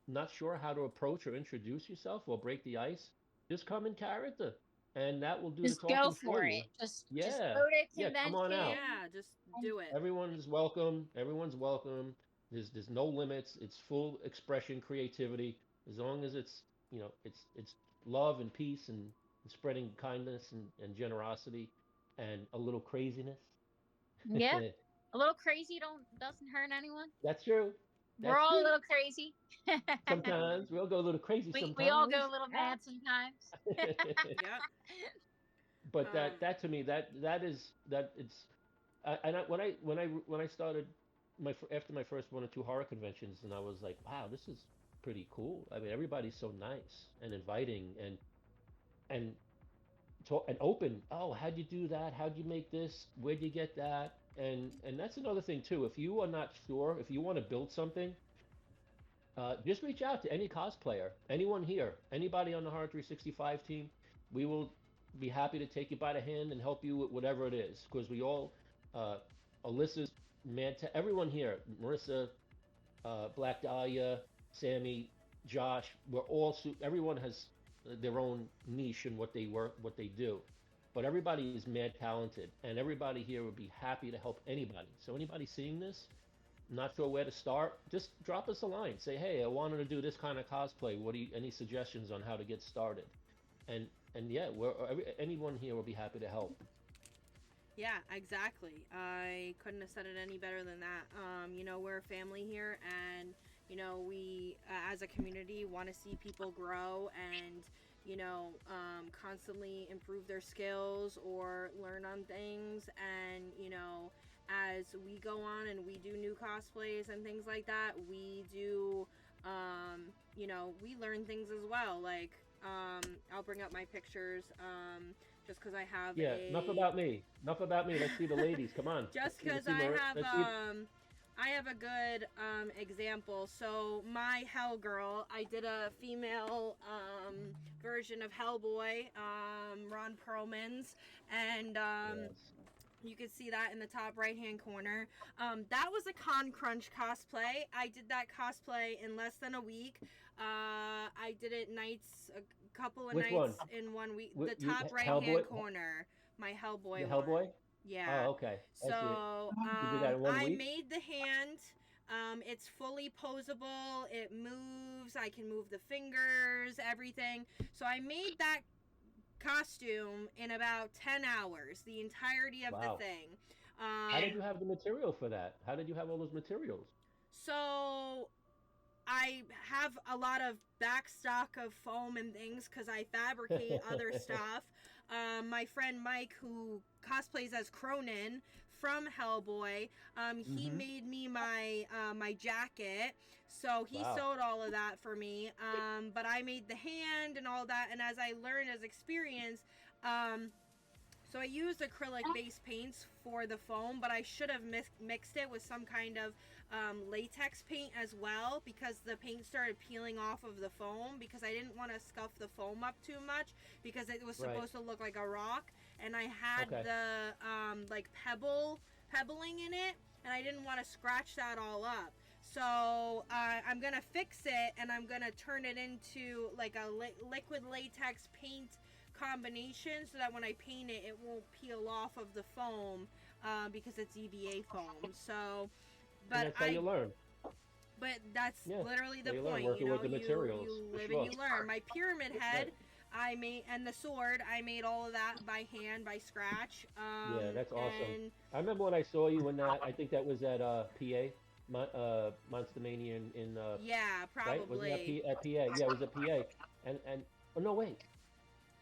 not sure how to approach or introduce yourself or break the ice, just come in character, and that will do Just the go talking for you. it. Just Yeah, go to yeah, come on convention. out. Yeah, just do it. Everyone's welcome. Everyone's welcome. There's no limits. It's full expression, creativity. As long as it's love and peace and spreading kindness and generosity and a little craziness. Yeah. A little crazy doesn't hurt anyone. That's true. We're That's all a true. little crazy. Sometimes we'll go a little crazy. We all Sometimes. go a little mad sometimes. Yep. But Um, that to me that is that it's and when I started after my first one or two horror conventions, and I was like, wow, this is pretty cool. I mean, everybody's so nice and inviting and and open. Oh, how'd you do that? How'd you make this? Where'd you get that? And that's another thing too. If you are not sure, if you want to build something, just reach out to any cosplayer, anyone here, anybody on the Horror 365 team. We will be happy to take you by the hand and help you with whatever it is. Because we all, uh, Alyssa's, everyone here, Marissa, Black Dahlia, Sammy, Josh, everyone has their own niche in what they work, what they do. But everybody is mad talented, and everybody here would be happy to help anybody. So anybody seeing this, not sure where to start, just drop us a line. Say, hey, I wanted to do this kind of cosplay. Any suggestions on how to get started? And yeah, anyone here will be happy to help. yeah, exactly. I couldn't have said it any better than that. We're a family here, and we as a community want to see people grow and constantly improve their skills or learn on things. And as we go on and we do new cosplays and things like that, we do we learn things as well. Like I'll bring up my pictures just because I have Yeah, enough about me. Enough about me. Let's see the ladies. Come on. just Let's because see I Mar- have let's see- I have a good example. So my Hell Girl, I did a female version of Hellboy, Ron Perlman's, and Yes. you can see that in the top right hand corner. That was a Con Crunch cosplay. I did that cosplay in less than a week. I did it a couple of Which nights one? in 1 week. Wh- The you, top right Hellboy? hand corner, my Hellboy The one. Hellboy? Yeah. Oh, okay. I see it. So You did that in 1 week? I made the hand. It's fully posable. It moves. I can move the fingers, everything. So I made that costume in about 10 hours, the entirety of Wow. the thing. How did you have the material for that? How did you have all those materials? So I have a lot of back stock of foam and things because I fabricate other stuff. My friend Mike, who cosplays as Cronin from Hellboy, he Mhm. made me my jacket. So he Wow. sewed all of that for me. But I made the hand and all that. And as I learned as experience, so I used acrylic base paints for the foam, but I should have mixed it with some kind of latex paint as well, because the paint started peeling off of the foam, because I didn't want to scuff the foam up too much, because it was supposed to look like a rock, and I had the like pebbling in it, and I didn't want to scratch that all up. So I'm gonna fix it, and I'm gonna turn it into like a liquid latex paint combination, so that when I paint it, it won't peel off of the foam, because it's EVA foam. So, but And that's how you learn. But that's literally the you learn, point. working You know, with the materials, you for live sure. and you learn. My pyramid head, I made, and the sword, I made all of that by hand, by scratch. Yeah, that's awesome. And I remember when I saw you in that. I think that was at PA, Monster Mania in yeah, right? Wasn't that probably. at PA? Yeah, it was at PA. And oh no, wait.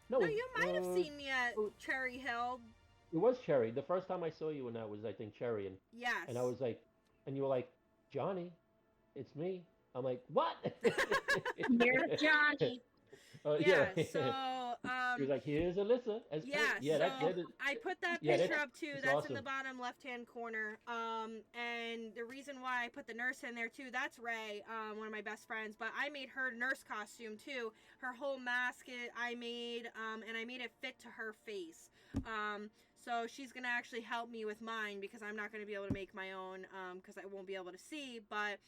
No, No, you might have seen me at oh, Cherry Hill. it was Cherry. The first time I saw you in that was, I think, Cherry, Yes. and I was like, and you were like, Johnny, it's me. I'm like, what? Here's Johnny. Yeah, yeah. so He was like, here's Alyssa. yeah, so I put that yeah, picture up too. That's in awesome. the bottom left-hand corner. And the reason why I put the nurse in there too, that's Ray, one of my best friends. But I made her nurse costume too. Her whole mask I made, and I made it fit to her face. So she's gonna actually help me with mine, because I'm not gonna be able to make my own, because I won't be able to see. But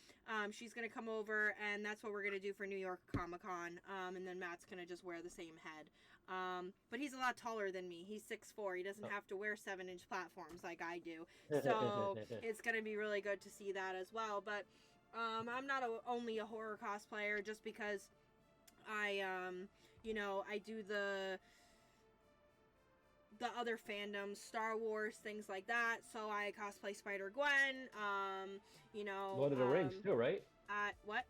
she's gonna come over, and that's what we're gonna do for New York Comic Con. And then Matt's gonna just wear the same head. But he's a lot taller than me. He's 6'4". He doesn't have to wear 7-inch platforms like I do. So it's gonna be really good to see that as well. But I'm not only a horror cosplayer just because I I do the other fandoms, Star Wars, things like that. So I cosplay Spider-Gwen. Lord of the Rings too, right? What?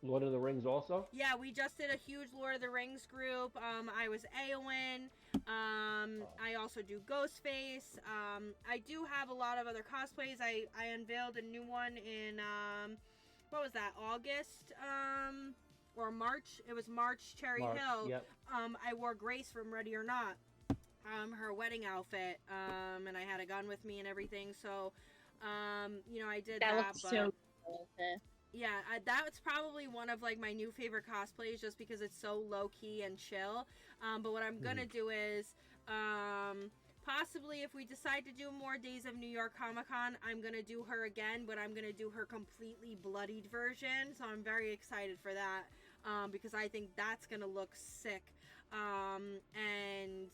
Lord of the Rings also? Yeah, we just did a huge Lord of the Rings group. I was Eowyn. I also do Ghostface. I do have a lot of other cosplays. I unveiled a new one in, what was that, August? Or March? It was March, Cherry Hill. Yep. I wore Grace from Ready or Not. Her wedding outfit. And I had a gun with me and everything. So, I did that. That looks so cool. Yeah, that's probably one of like my new favorite cosplays, just because it's so low key and chill. But what I'm gonna do is, possibly if we decide to do more days of New York Comic Con, I'm gonna do her again, but I'm gonna do her completely bloodied version. So I'm very excited for that, because I think that's gonna look sick, and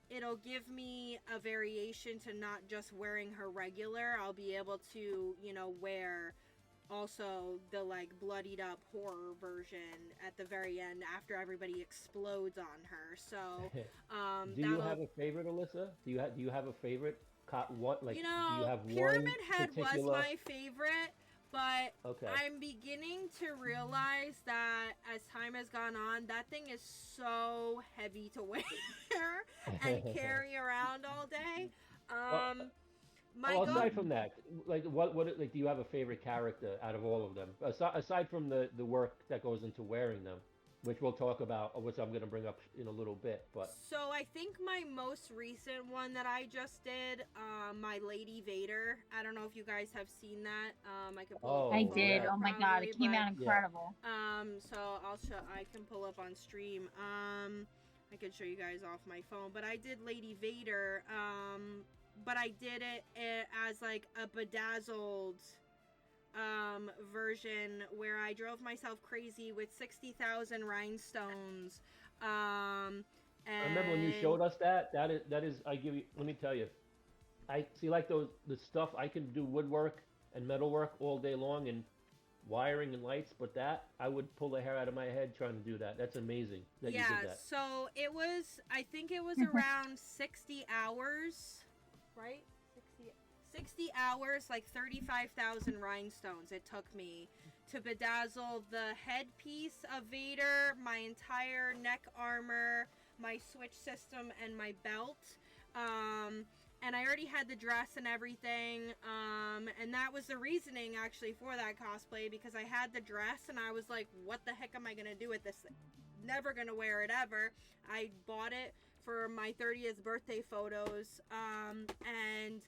it'll give me a variation to not just wearing her regular. I'll be able to, wear also the like bloodied up horror version at the very end after everybody explodes on her. So, do you have a favorite, Alyssa? Do you have a favorite? What, like, do you have Pyramid one Head particular... was my favorite. But okay. I'm beginning to realize that as time has gone on, that thing is so heavy to wear and carry around all day. Aside from that, like what like, do you have a favorite character out of all of them? Aside from the work that goes into wearing them. which we'll talk about, which I'm going to bring up in a little bit. But so I think my most recent one that I just did, my Lady Vader. I don't know if you guys have seen that. I could pull up I a photo did. yeah. Oh my god, probably, it came but, out incredible. so I'll show. I can pull up on stream. I could show you guys off my phone, but I did Lady Vader. But I did it as like a bedazzled version where I drove myself crazy with 60,000 rhinestones. And I remember when you showed us that. That is. I give you. Let me tell you. I see like the stuff. I can do woodwork and metalwork all day long and wiring and lights, but that I would pull the hair out of my head trying to do that. That's amazing that you did that. So it was. I think it was around 60 hours, right? 60 hours, like 35,000 rhinestones it took me to bedazzle the headpiece of Vader, my entire neck armor, my switch system, and my belt. And I already had the dress and everything. And that was the reasoning actually for that cosplay, because I had the dress and I was like, what the heck am I going to do with this thing? Never going to wear it ever. I bought it for my 30th birthday photos. And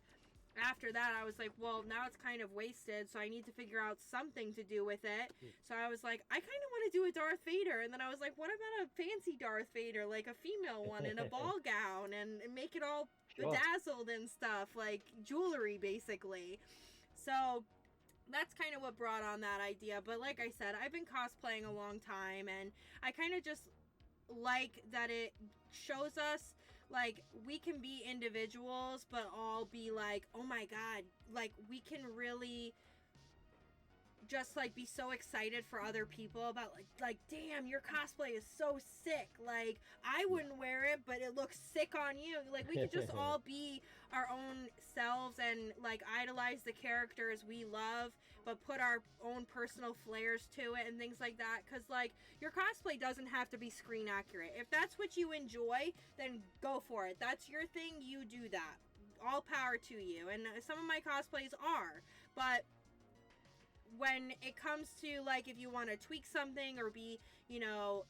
after that, I was like, well, now it's kind of wasted, so I need to figure out something to do with it. So I was like, I kind of want to do a Darth Vader. And then I was like, what about a fancy Darth Vader, like a female one in a ball gown, and make it all bedazzled and stuff, like jewelry, basically. So that's kind of what brought on that idea. But like I said, I've been cosplaying a long time, and I kind of just like that it shows us, like, we can be individuals, but all be like, oh my god, like, we can really just, like, be so excited for other people about, like, damn, your cosplay is so sick. Like, I wouldn't wear it, but it looks sick on you. Like, we could just all be our own selves and, like, idolize the characters we love, but put our own personal flares to it and things like that. Because, like, your cosplay doesn't have to be screen accurate. If that's what you enjoy, then go for it. That's your thing. You do that. All power to you. And some of my cosplays are. But when it comes to, like, if you want to tweak something or be, you know,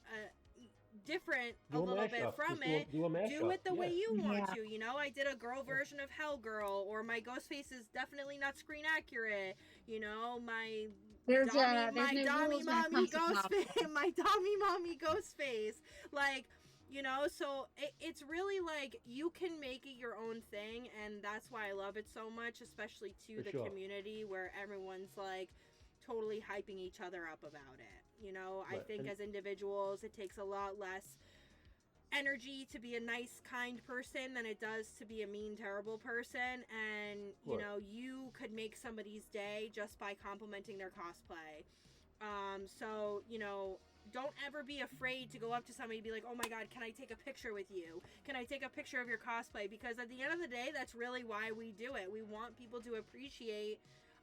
different a little bit from it, do it the way you want to. You know, I did a girl version of Hell Girl, or my ghost face is definitely not screen accurate. You know, my Dommy Mommy ghost face, my Dommy Mommy ghost face, like, you know. So it's really like you can make it your own thing, and that's why I love it so much, especially to the community where everyone's like totally hyping each other up about it. You know, I think as individuals, it takes a lot less energy to be a nice, kind person than it does to be a mean, terrible person. And, you know, you could make somebody's day just by complimenting their cosplay. So, you know, don't ever be afraid to go up to somebody and be like, oh my god, can I take a picture with you? Can I take a picture of your cosplay? Because at the end of the day, that's really why we do it. We want people to appreciate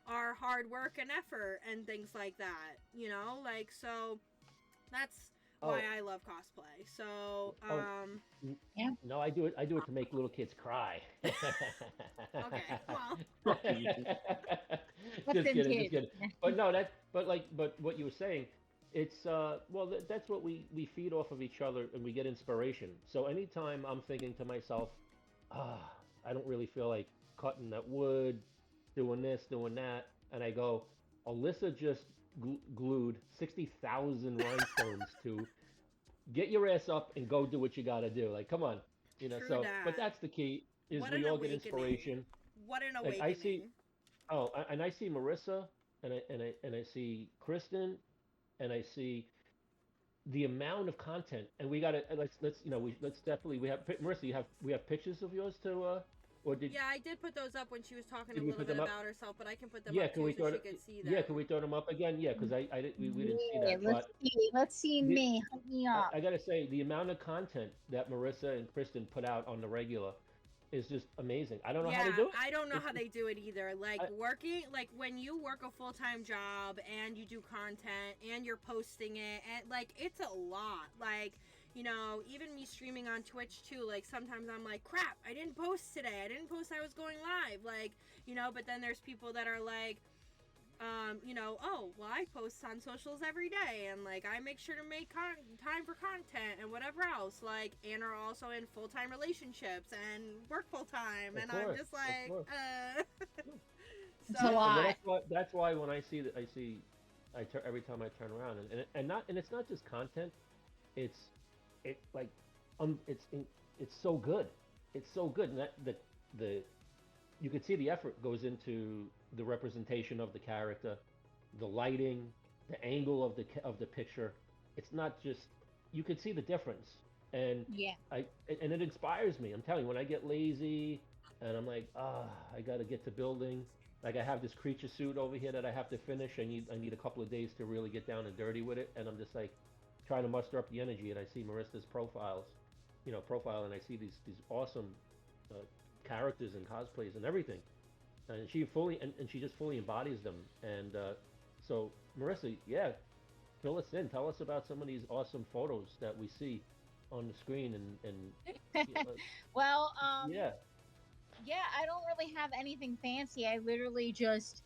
our hard work and effort and things like that, you know, like, so that's why I love cosplay. So no, I do it to make little kids cry. Okay, well, just kidding. But no, but what you were saying, it's well, that's what we feed off of each other, and we get inspiration. So anytime I'm thinking to myself, I don't really feel like cutting that wood, doing this, doing that, and I go, Alyssa just glued 60,000 rhinestones to get your ass up and go do what you gotta do. Like, come on, you know. True that. But that's the key. Is What we an all get awakening. inspiration. What an Like, awakening. I see Marissa, and I see Kristen, and I see the amount of content, and we gotta let's you know, let's definitely, we have Marissa. We have pictures of yours to or did I did put those up when she was talking a we little put bit them up? about herself, but I can put them Yeah, up can too we so throw she it? could see them. Yeah, can we throw them up again? Yeah, because we didn't see that. Let's see the- me. Hook me up. I gotta say, the amount of content that Marissa and Kristen put out on the regular is just amazing. I don't know how they do it. I don't know how they do it either. Like, working, like, when you work a full-time job and you do content and you're posting it, and, like, it's a lot. Like, you know, even me streaming on Twitch too, like, sometimes I'm like, crap, I didn't post today. I didn't post I was going live. Like, you know, but then there's people that are like, you know, oh, well, I post on socials every day, and like I make sure to make time for content and whatever else. Like, and are also in full-time relationships and work full-time, and I'm just like, It's a so lot. That's why when I see that, every time I turn around, and it's not just content. It's it like it's so good. It's so good, and that the you could see the effort goes into the representation of the character, the lighting, the angle of the picture. It's not just you could see the difference, and Yeah. and it inspires me. I'm telling you, when I get lazy and I'm like, I got to get to building. Like I have this creature suit over here that I have to finish. I need a couple of days to really get down and dirty with it, and I'm just like trying to muster up the energy. And I see Marissa's profile, and I see these awesome uh, characters and cosplays and everything, and and she just fully embodies them. And so Marissa, yeah, fill us in. Tell us about some of these awesome photos that we see on the screen, and Well, yeah. yeah, I don't really have anything fancy. I literally just,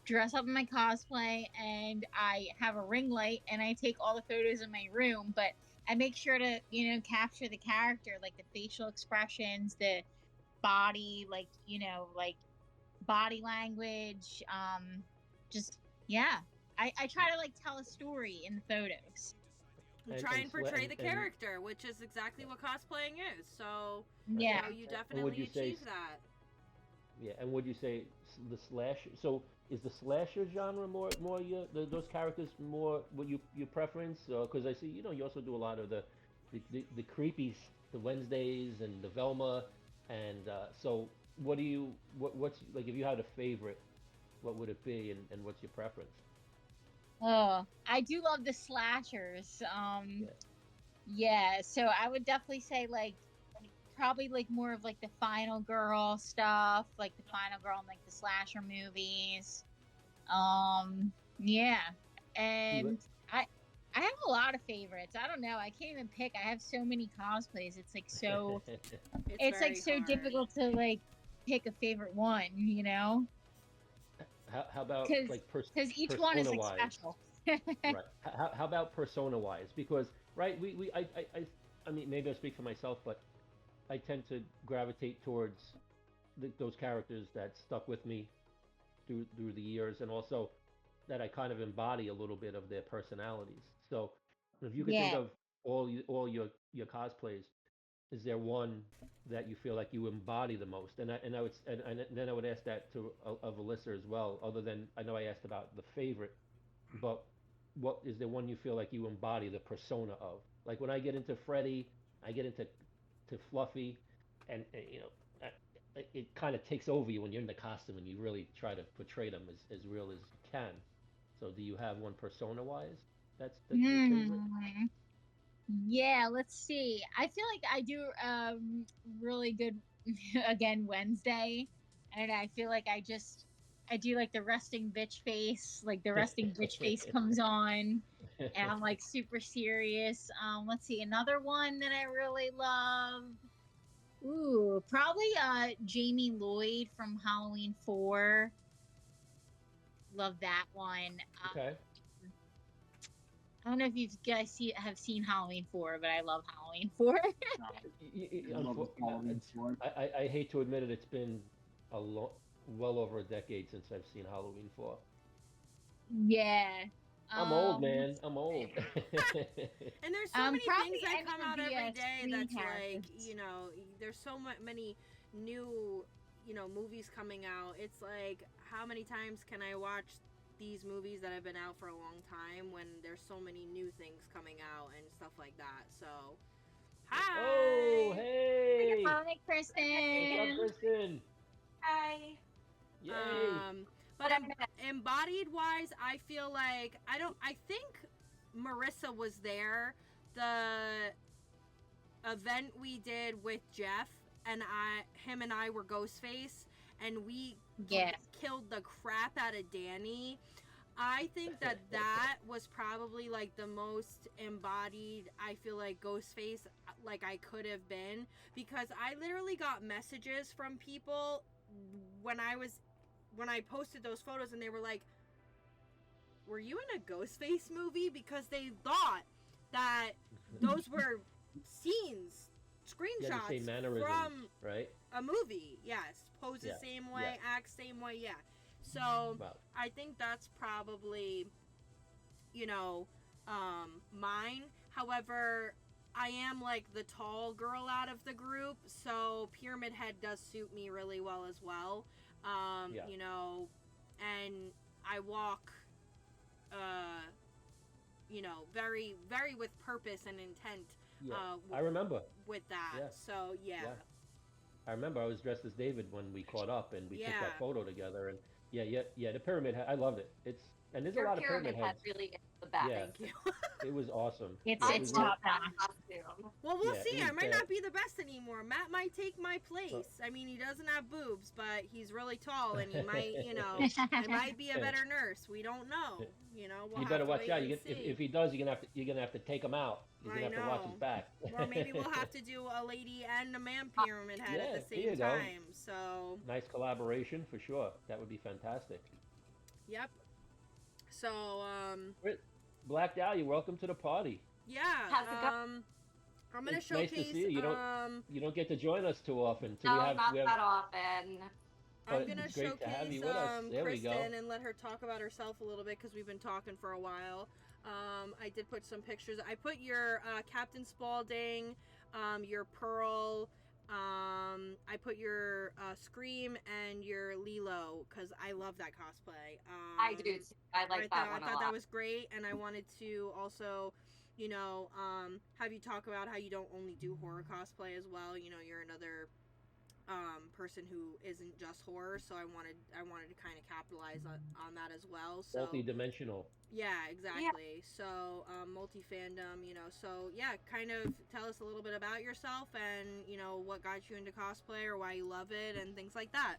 dress up in my cosplay and I have a ring light and I take all the photos in my room, but I make sure to, capture the character, like the facial expressions, the body, like body language. Just, yeah. I try to like tell a story in the photos. you try and portray the character, which is exactly what cosplaying is. So, Yeah. you definitely achieve that. Yeah, and would you say the slasher? So is the slasher genre more those characters more what your preference? Because I see you also do a lot of the creepies, the Wednesdays and the Velma, and so what do you what's like if you had a favorite, what would it be, and what's your preference? Oh, I do love the slashers. Yeah. Yeah, so I would definitely say like probably like more of like the Final Girl stuff, like the Final Girl in like the slasher movies. Yeah. And I have a lot of favorites. I don't know. I can't even pick. I have so many cosplays. It's like so it's like so hard. difficult to like pick a favorite one. How about like because each one is like special. Right. How about persona wise? Because right, I mean maybe I speak for myself, but I tend to gravitate towards those characters that stuck with me through the years, and also that I kind of embody a little bit of their personalities. So, if you could think of all your cosplays, is there one that you feel like you embody the most? And then I would ask that to of Alyssa as well. Other than I know I asked about the favorite, but what is there one you feel like you embody the persona of? Like when I get into Freddy, I get into Fluffy, and it kind of takes over you when you're in the costume and you really try to portray them as real as you can. So do you have one persona wise that's your favorite? Yeah, let's see. I feel like I do really good again Wednesday. And I feel like I do like the resting bitch face. Like the resting bitch face comes on and I'm like super serious. Let's see, another one that I really love. Ooh, probably Jamie Lloyd from Halloween 4. Love that one. Okay. I don't know if you guys have seen Halloween 4, but I love Halloween 4. I hate to admit it, it's been well over a decade since I've seen Halloween 4. Yeah. I'm old, man. I'm old. And there's so many things that come out every day that's characters. like, there's so many new, movies coming out. It's like, how many times can I watch these movies that have been out for a long time when there's so many new things coming out and stuff like that? So, hi! Oh, hey! Hi, Kristen! What's up, Kristen? Hi. Yay! But embodied wise, I feel like I think Marissa was there. The event we did with Jeff and him and I were Ghostface, and we killed the crap out of Danny. I think that was probably like the most embodied, I feel like, Ghostface like I could have been, because I literally got messages from people when when I posted those photos, and they were like, "Were you in a Ghostface movie?" Because they thought that those were scenes, Yeah, the same screenshots mannerisms, from right? a movie. Yes, pose the Yeah, same way, yeah. act same way. Yeah. So Wow. I think that's probably, you know, mine. However, I am like the tall girl out of the group, so pyramid head does suit me really well as well. Yeah. You know, and I walk, you know, very, very with purpose and intent. Yeah. I remember. With that. Yeah. So yeah. I remember I was dressed as David when we caught up and we took Yeah. that photo together. And yeah, the pyramid head. I loved it. And there's a lot of pyramid heads. Really is the best. Yeah. Thank you. It was awesome. It's It was top that notch. costume. Well, we'll Yeah, see. it I was might bad. not be the best anymore. Matt might take my place. I mean, he doesn't have boobs, but he's really tall, and he might, you know, I might be a better nurse. We don't know. You know, we'll You have better to watch wait out. and If see. he does, you're gonna have to take him out. You're gonna I have to watch know. his back. Or maybe we'll have to do a lady and a man pyramid head Yeah, at the there you same go. time. So, Nice collaboration for sure. That would be fantastic. yep. So, Black Dahlia, welcome to the party. yeah. How's it going? I'm gonna It's showcase. nice to see you. You don't get to join us too often. So No, we have not that often. I'm but gonna it's great to have showcase you with us. There we go. Kristen and let her talk about herself a little bit because we've been talking for a while. I did put some pictures. I put your Captain Spaulding, your Pearl. I put your Scream and your Lilo because I love that cosplay. I do too. I like that one a I thought lot. that was great, and I wanted to also, you know, have you talk about how you don't only do horror cosplay as well. You know, you're another person who isn't just horror, so I wanted to kind of capitalize on that as well. So Multi-dimensional. yeah, exactly. So multi fandom, you know. So yeah, kind of tell us a little bit about yourself and you know what got you into cosplay or why you love it and things like that.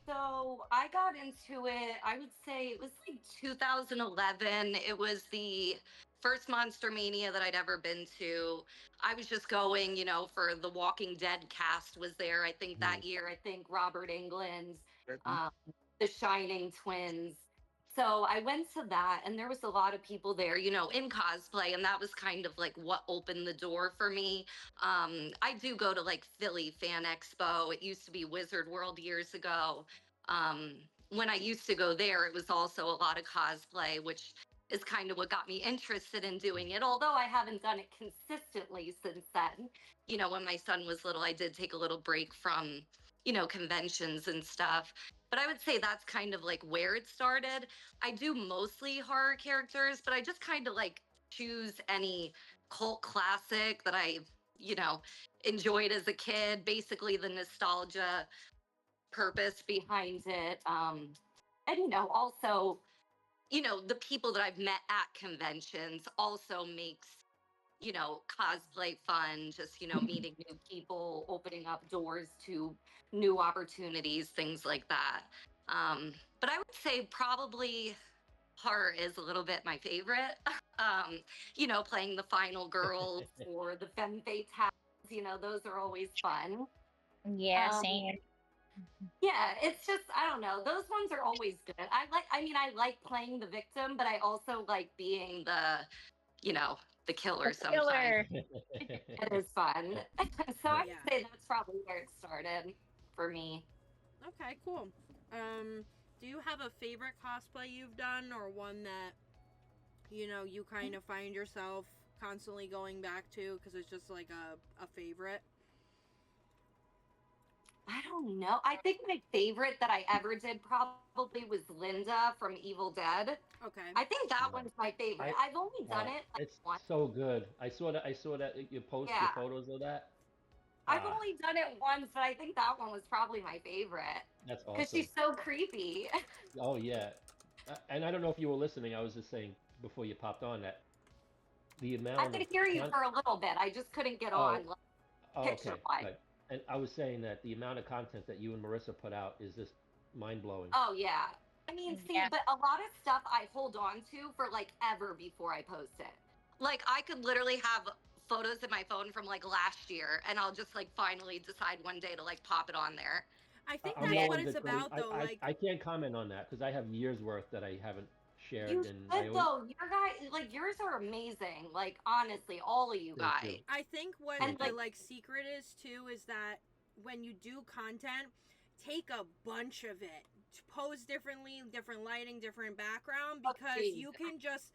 So I got into it, I would say it was like 2011. It was the first Monster Mania that I'd ever been to. I was just going, you know, for the Walking Dead cast was there. I think that year, I think Robert Englund's, the Shining twins. So I went to that, and there was a lot of people there, you know, in cosplay, and that was kind of like what opened the door for me. I do go to like Philly Fan Expo. It used to be Wizard World years ago. When I used to go there, it was also a lot of cosplay, which is kind of what got me interested in doing it. Although I haven't done it consistently since then. You know, when my son was little, I did take a little break from, you know, conventions and stuff. But I would say that's kind of like where it started. I do mostly horror characters, but I just kind of like choose any cult classic that I, you know, enjoyed as a kid, basically the nostalgia purpose behind it. And, you know, also, you know, the people that I've met at conventions also makes, you know, cosplay fun, just, you know, meeting new people, opening up doors to new opportunities, things like that. But I would say probably horror is a little bit my favorite. You know, playing the final girls or the femme fatales, you know, those are always fun. Yeah, same. Yeah, it's just, I don't know. Those ones are always good. I like playing the victim, but I also like being the, you know, the killer sometimes. Killer. It is fun. So I'd say that's probably where it started for me. Okay, cool. Do you have a favorite cosplay you've done or one that, you know, you kind of find yourself constantly going back to because it's just like a favorite? I don't know. I think my favorite that I ever did probably was Linda from Evil Dead. Okay. I think that one's my favorite. I've only done it like it's once. so good. I saw that you post your photos of that. I've only done it once, but I think that one was probably my favorite. That's awesome. Because she's so creepy. Oh yeah, and I don't know if you were listening. I was just saying before you popped on that the amount. I could hear you for a little bit. I just couldn't get on. Okay. Right. And I was saying that the amount of content that you and Marissa put out is just mind blowing. Oh yeah. I mean, see, but a lot of stuff I hold on to for like ever before I post it. Like I could literally have photos in my phone from like last year, and I'll just like finally decide one day to like pop it on there. I think I'm that's what willing it's to. about, though. Like, I can't comment on that because I have years worth that I haven't You shared, and I should always though. Your guys, like yours are amazing. Like honestly, all of you thank guys. you. I think what And the like, secret is too is that when you do content, take a bunch of it, pose differently, different lighting, different background, because agreed. you can just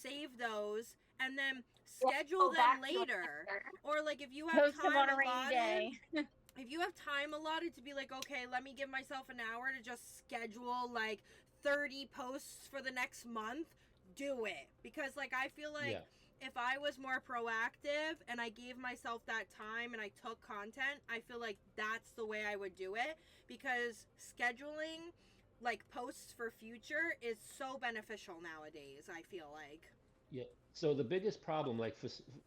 save those and then Yeah, schedule go back them to it later. later. Or like if you have Post them time on a rainy allotted, day. if you have time allotted to be like, okay, let me give myself an hour to just schedule like 30 posts for the next month, do it. Because like I feel like Yeah. if I was more proactive and I gave myself that time and I took content, I feel like that's the way I would do it, because scheduling like posts for future is so beneficial nowadays, I feel like. Yeah. So the biggest problem, like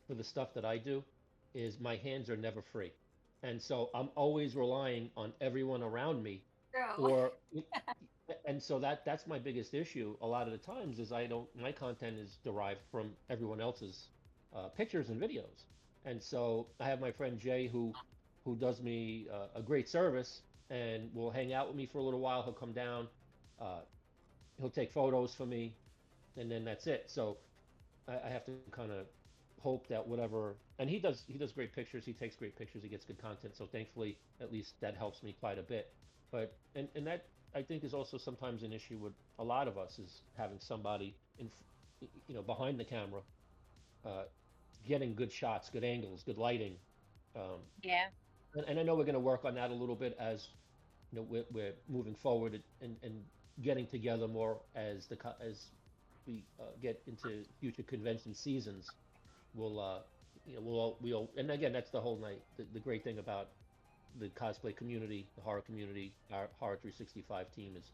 for the stuff that I do, is my hands are never free, and so I'm always relying on everyone around me, True. or and so that's my biggest issue. A lot of the times is I don't my content is derived from everyone else's pictures and videos, and so I have my friend Jay who does me a great service and will hang out with me for a little while. He'll come down, uh, he'll take photos for me, and then that's it. So I have to kind of hope that whatever, and he does great pictures. He takes great pictures. He gets good content. So thankfully, at least that helps me quite a bit. But and that I think is also sometimes an issue with a lot of us is having somebody behind the camera, uh, getting good shots, good angles, good lighting. Um, Yeah. and I know we're going to work on that a little bit as we're moving forward and getting together more as we get into future convention seasons. We'll we'll and again that's the whole night. The great thing about the cosplay community, the horror community, our Horror 365 team is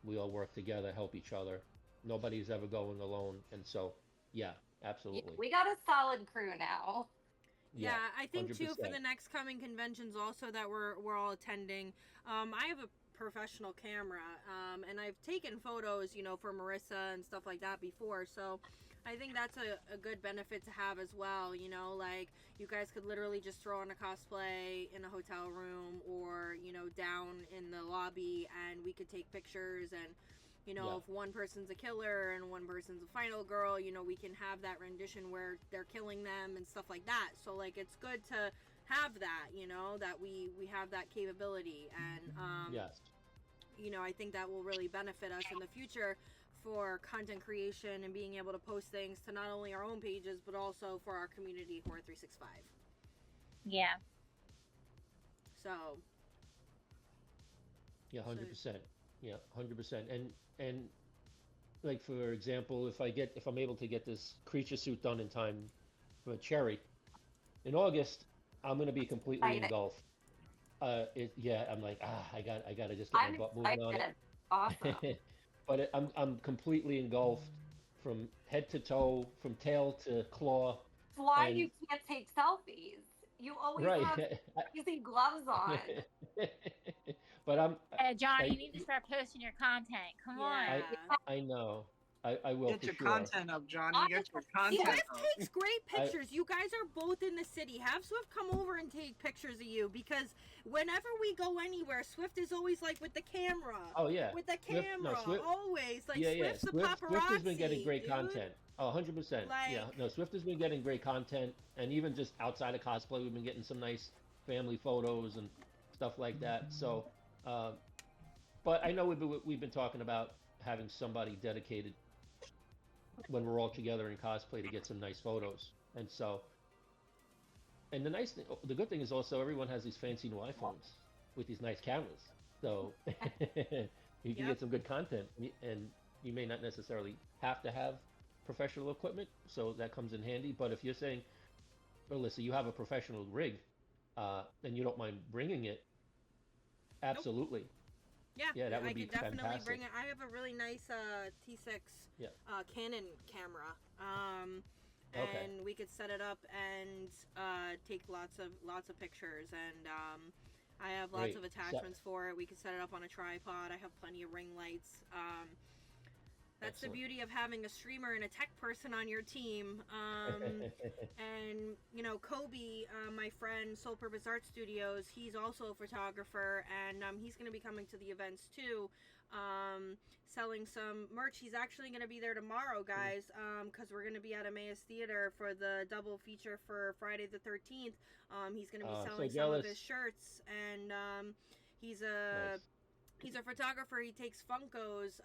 we all work together, help each other. Nobody's ever going alone, and so yeah, Yeah, absolutely, we got a solid crew now. yeah, Yeah, I think hundred too for percent. the next coming conventions also that we're all attending. I have a professional camera, and I've taken photos, for Marissa and stuff like that before. So I think that's a good benefit to have as well. Like you guys could literally just throw on a cosplay in a hotel room or down in the lobby, and we could take pictures and. Yeah, If one person's a killer and one person's a final girl, we can have that rendition where they're killing them and stuff like that. So, like, it's good to have that, that we have that capability. And, yes, I think that will really benefit us in the future for content creation and being able to post things to not only our own pages, but also for our community, Horror 365. Yeah. So, yeah, 100%. Yeah, 100%. And like for example, if I'm able to get this creature suit done in time for Cherry in August, I'm gonna be completely Excited. engulfed. Yeah, I'm like I gotta just get my I'm butt moving on excited. Awesome. it. But I'm completely engulfed from head to toe, from tail to claw, That's why and you can't take selfies. You always right. have crazy gloves on. But Johnny, I you need to start posting your content. Come on. yeah. I know I will Get for your sure. content up, Johnny. I Get your just- content Swift up. takes great pictures. You guys are both in the city. Have Swift come over and take pictures of you, because whenever we go anywhere, Swift is always like with the camera. Oh yeah. With the Swift- no, camera, Swift- always. Like Yeah, Swift's the Swift, paparazzi. Swift has been getting great dude. content. Oh, 100%. Yeah, Like- no, Swift has been getting great content, and even just outside of cosplay, we've been getting some nice family photos and stuff like that. So, but I know we've been talking about having somebody dedicated when we're all together in cosplay to get some nice photos. And so, and the good thing is also everyone has these fancy new iPhones with these nice cameras. So you can Yep. get some good content, and you may not necessarily have to have professional equipment, so that comes in handy. But if you're saying, Alyssa, you have a professional rig, and you don't mind bringing it, absolutely. Yeah, that would I be could definitely fantastic. bring it. I have a really nice T6 Yeah. Canon camera. Okay. And we could set it up and take lots of pictures, and I have lots Great. of attachments for it. We could set it up on a tripod. I have plenty of ring lights. That's the Excellent. beauty of having a streamer and a tech person on your team. And you know, Kobe, my friend, Soul Purpose Art Studios, he's also a photographer, and he's going to be coming to the events too, selling some merch. He's actually going to be there tomorrow, guys, because we're going to be at Emmaus Theater for the double feature for Friday the 13th. He's going to be selling some of his shirts, and he's a... Nice. He's a photographer. He takes Funkos,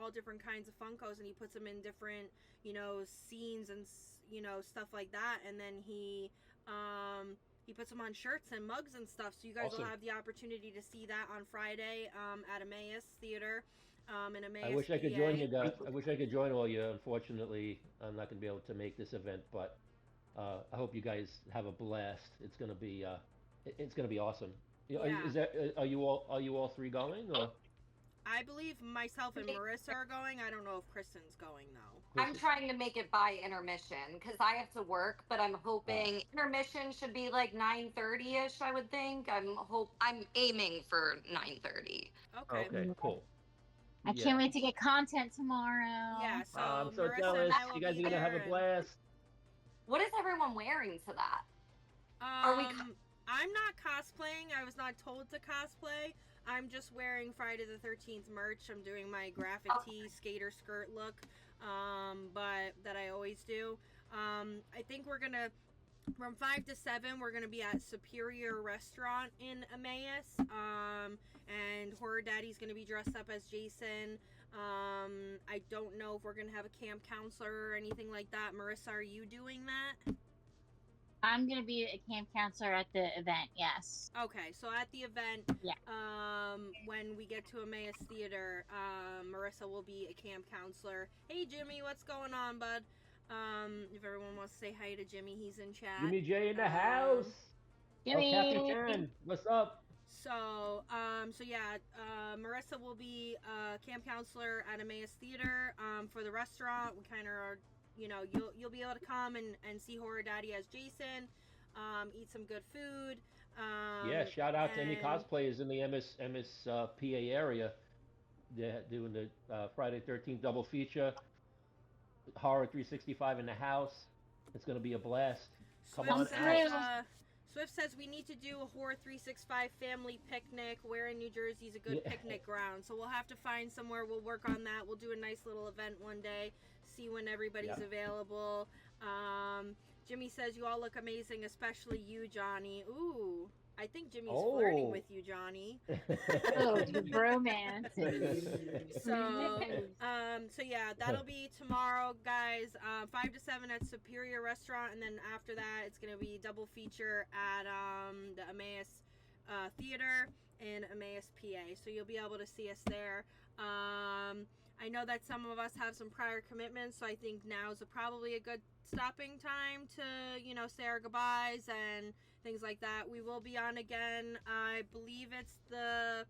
all different kinds of Funkos, and he puts them in different, you know, scenes and, you know, stuff like that. And then he puts them on shirts and mugs and stuff. So you guys will have the opportunity to see that on Friday at Emmaus Theater in Emmaus, I wish I could PA. join you guys. I wish I could join all you. Unfortunately, I'm not going to be able to make this event, but I hope you guys have a blast. It's going to be awesome. Yeah. Are you all three going, or? I believe myself and Marissa are going. I don't know if Kristen's going though. I'm trying to make it by intermission because I have to work, but I'm hoping intermission should be like 9:30ish. I would think. I'm aiming for 9:30. Okay. Okay, cool. I can't wait to get content tomorrow. Yeah. So I'm so Marissa jealous. and I will You guys be are gonna have a there, blast. What is everyone wearing to that? Are we? I'm not cosplaying. I was not told to cosplay. I'm just wearing Friday the 13th merch. I'm doing my graphic tee skater skirt look, but that I always do. I think we're gonna, from 5 to 7, we're gonna be at Superior Restaurant in Emmaus. And Horror Daddy's gonna be dressed up as Jason. I don't know if we're gonna have a camp counselor or anything like that. Marissa, are you doing that? I'm gonna be a camp counselor at the event. Yes. Okay, so at the event, when we get to Emmaus Theater, Marissa will be a camp counselor. Hey, Jimmy, what's going on, bud? If everyone wants to say hi to Jimmy, he's in chat. Jimmy J in the house. Jimmy. Oh, Captain Chan, what's up? So yeah, Marissa will be a camp counselor at Emmaus Theater for the restaurant. We kind of are, you know, you'll be able to come and see Horror Daddy as Jason, eat some good food. Yeah, shout out to any cosplayers in the MS PA area. They're doing the Friday 13th double feature. Horror 365 in the house. It's gonna be a blast. Come on out. Swift says we need to do a Horror 365 family picnic. Where in New Jersey is a good picnic ground? So we'll have to find somewhere. We'll work on that. We'll do a nice little event one day. See when everybody's available. Jimmy says you all look amazing, especially you, Jonny. Ooh, I think Jimmy's flirting with you, Jonny. Oh, romance. So yeah, that'll be tomorrow, guys. 5 to 7 at Superior Restaurant, and then after that, it's gonna be double feature at the Emmaus Theater in Emmaus, PA. So you'll be able to see us there. I know that some of us have some prior commitments, so I think now is probably a good stopping time to, you know, say our goodbyes and things like that. We will be on again. I believe it's the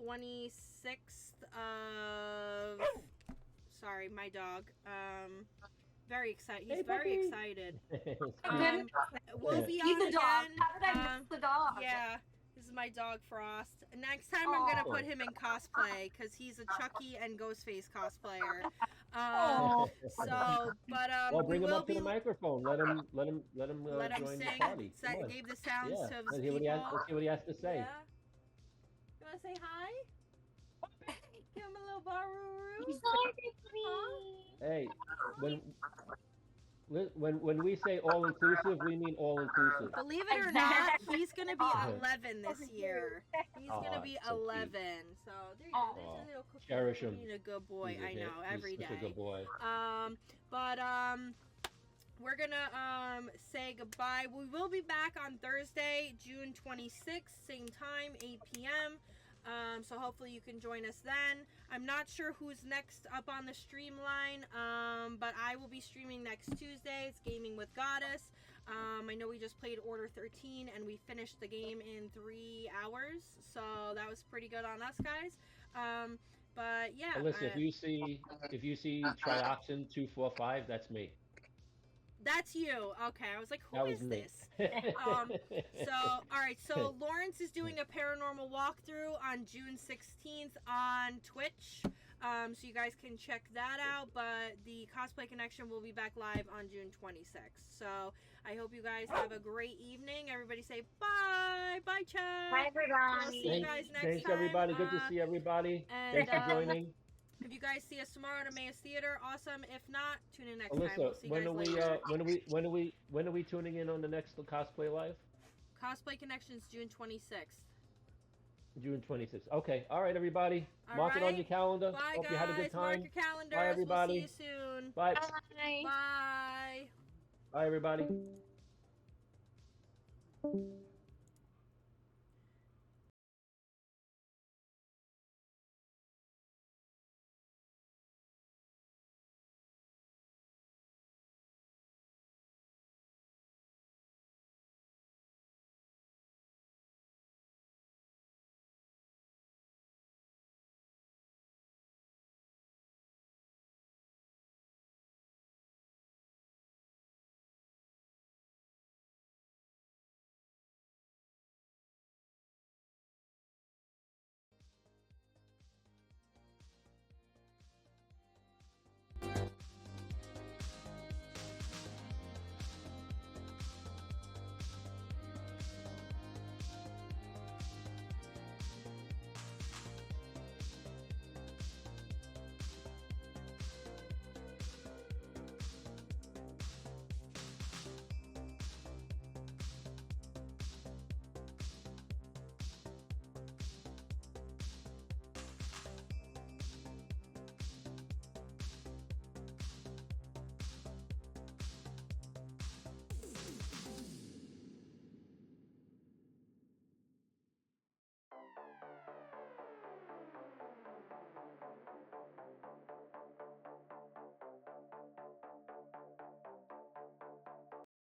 26th of... Sorry, my dog. Very excited. He's very excited. We'll be on again. How did I miss the dog? Yeah. This is my dog, Frost. Next time I'm going to put him in cosplay because he's a Chucky and Ghostface cosplayer. Well, bring him up to the microphone. Let him join sing. the party. Gave the sounds to his Let's people. see what he has to say. Yeah. You want to say hi? Give him a little baroo. Hey, when we say all inclusive, we mean all inclusive. Believe it or not, he's gonna be 11 this year. He's gonna be so 11. cute. So there you go. There's a little cookie. Cherish him. He's a good boy. He's I know. Every day. He's a good boy. We're gonna say goodbye. We will be back on Thursday, June 26th, same time, 8 p.m. So hopefully you can join us then. I'm not sure who's next up on the streamline, but I will be streaming next Tuesday. It's Gaming with Goddess. I know we just played Order 13 and we finished the game in 3 hours, so that was pretty good on us, guys. But yeah. Listen, if you see Trioxin 245, that's me. That's you. Okay, I was like, who is me. this? All right, so Lawrence is doing a paranormal walkthrough on June 16th on Twitch. So you guys can check that out. But the Cosplay Connection will be back live on June 26th. So I hope you guys have a great evening. Everybody say bye. Bye, chat. Bye, We'll see you everybody. guys next Thanks time. everybody. Good to see everybody. And, Thanks for joining. If you guys see us tomorrow at Emmaus Theater, awesome. If not, tune in next time. Alyssa, We'll see you guys later. when are we tuning in on the next cosplay live? Cosplay Connections June 26th. June 26th. Okay. All right, everybody. All Mark it on right. your calendar. Bye, Hope guys. you had a good time. Mark your calendars. Bye, everybody. We'll see you soon. Bye. Bye. Bye. Bye, everybody.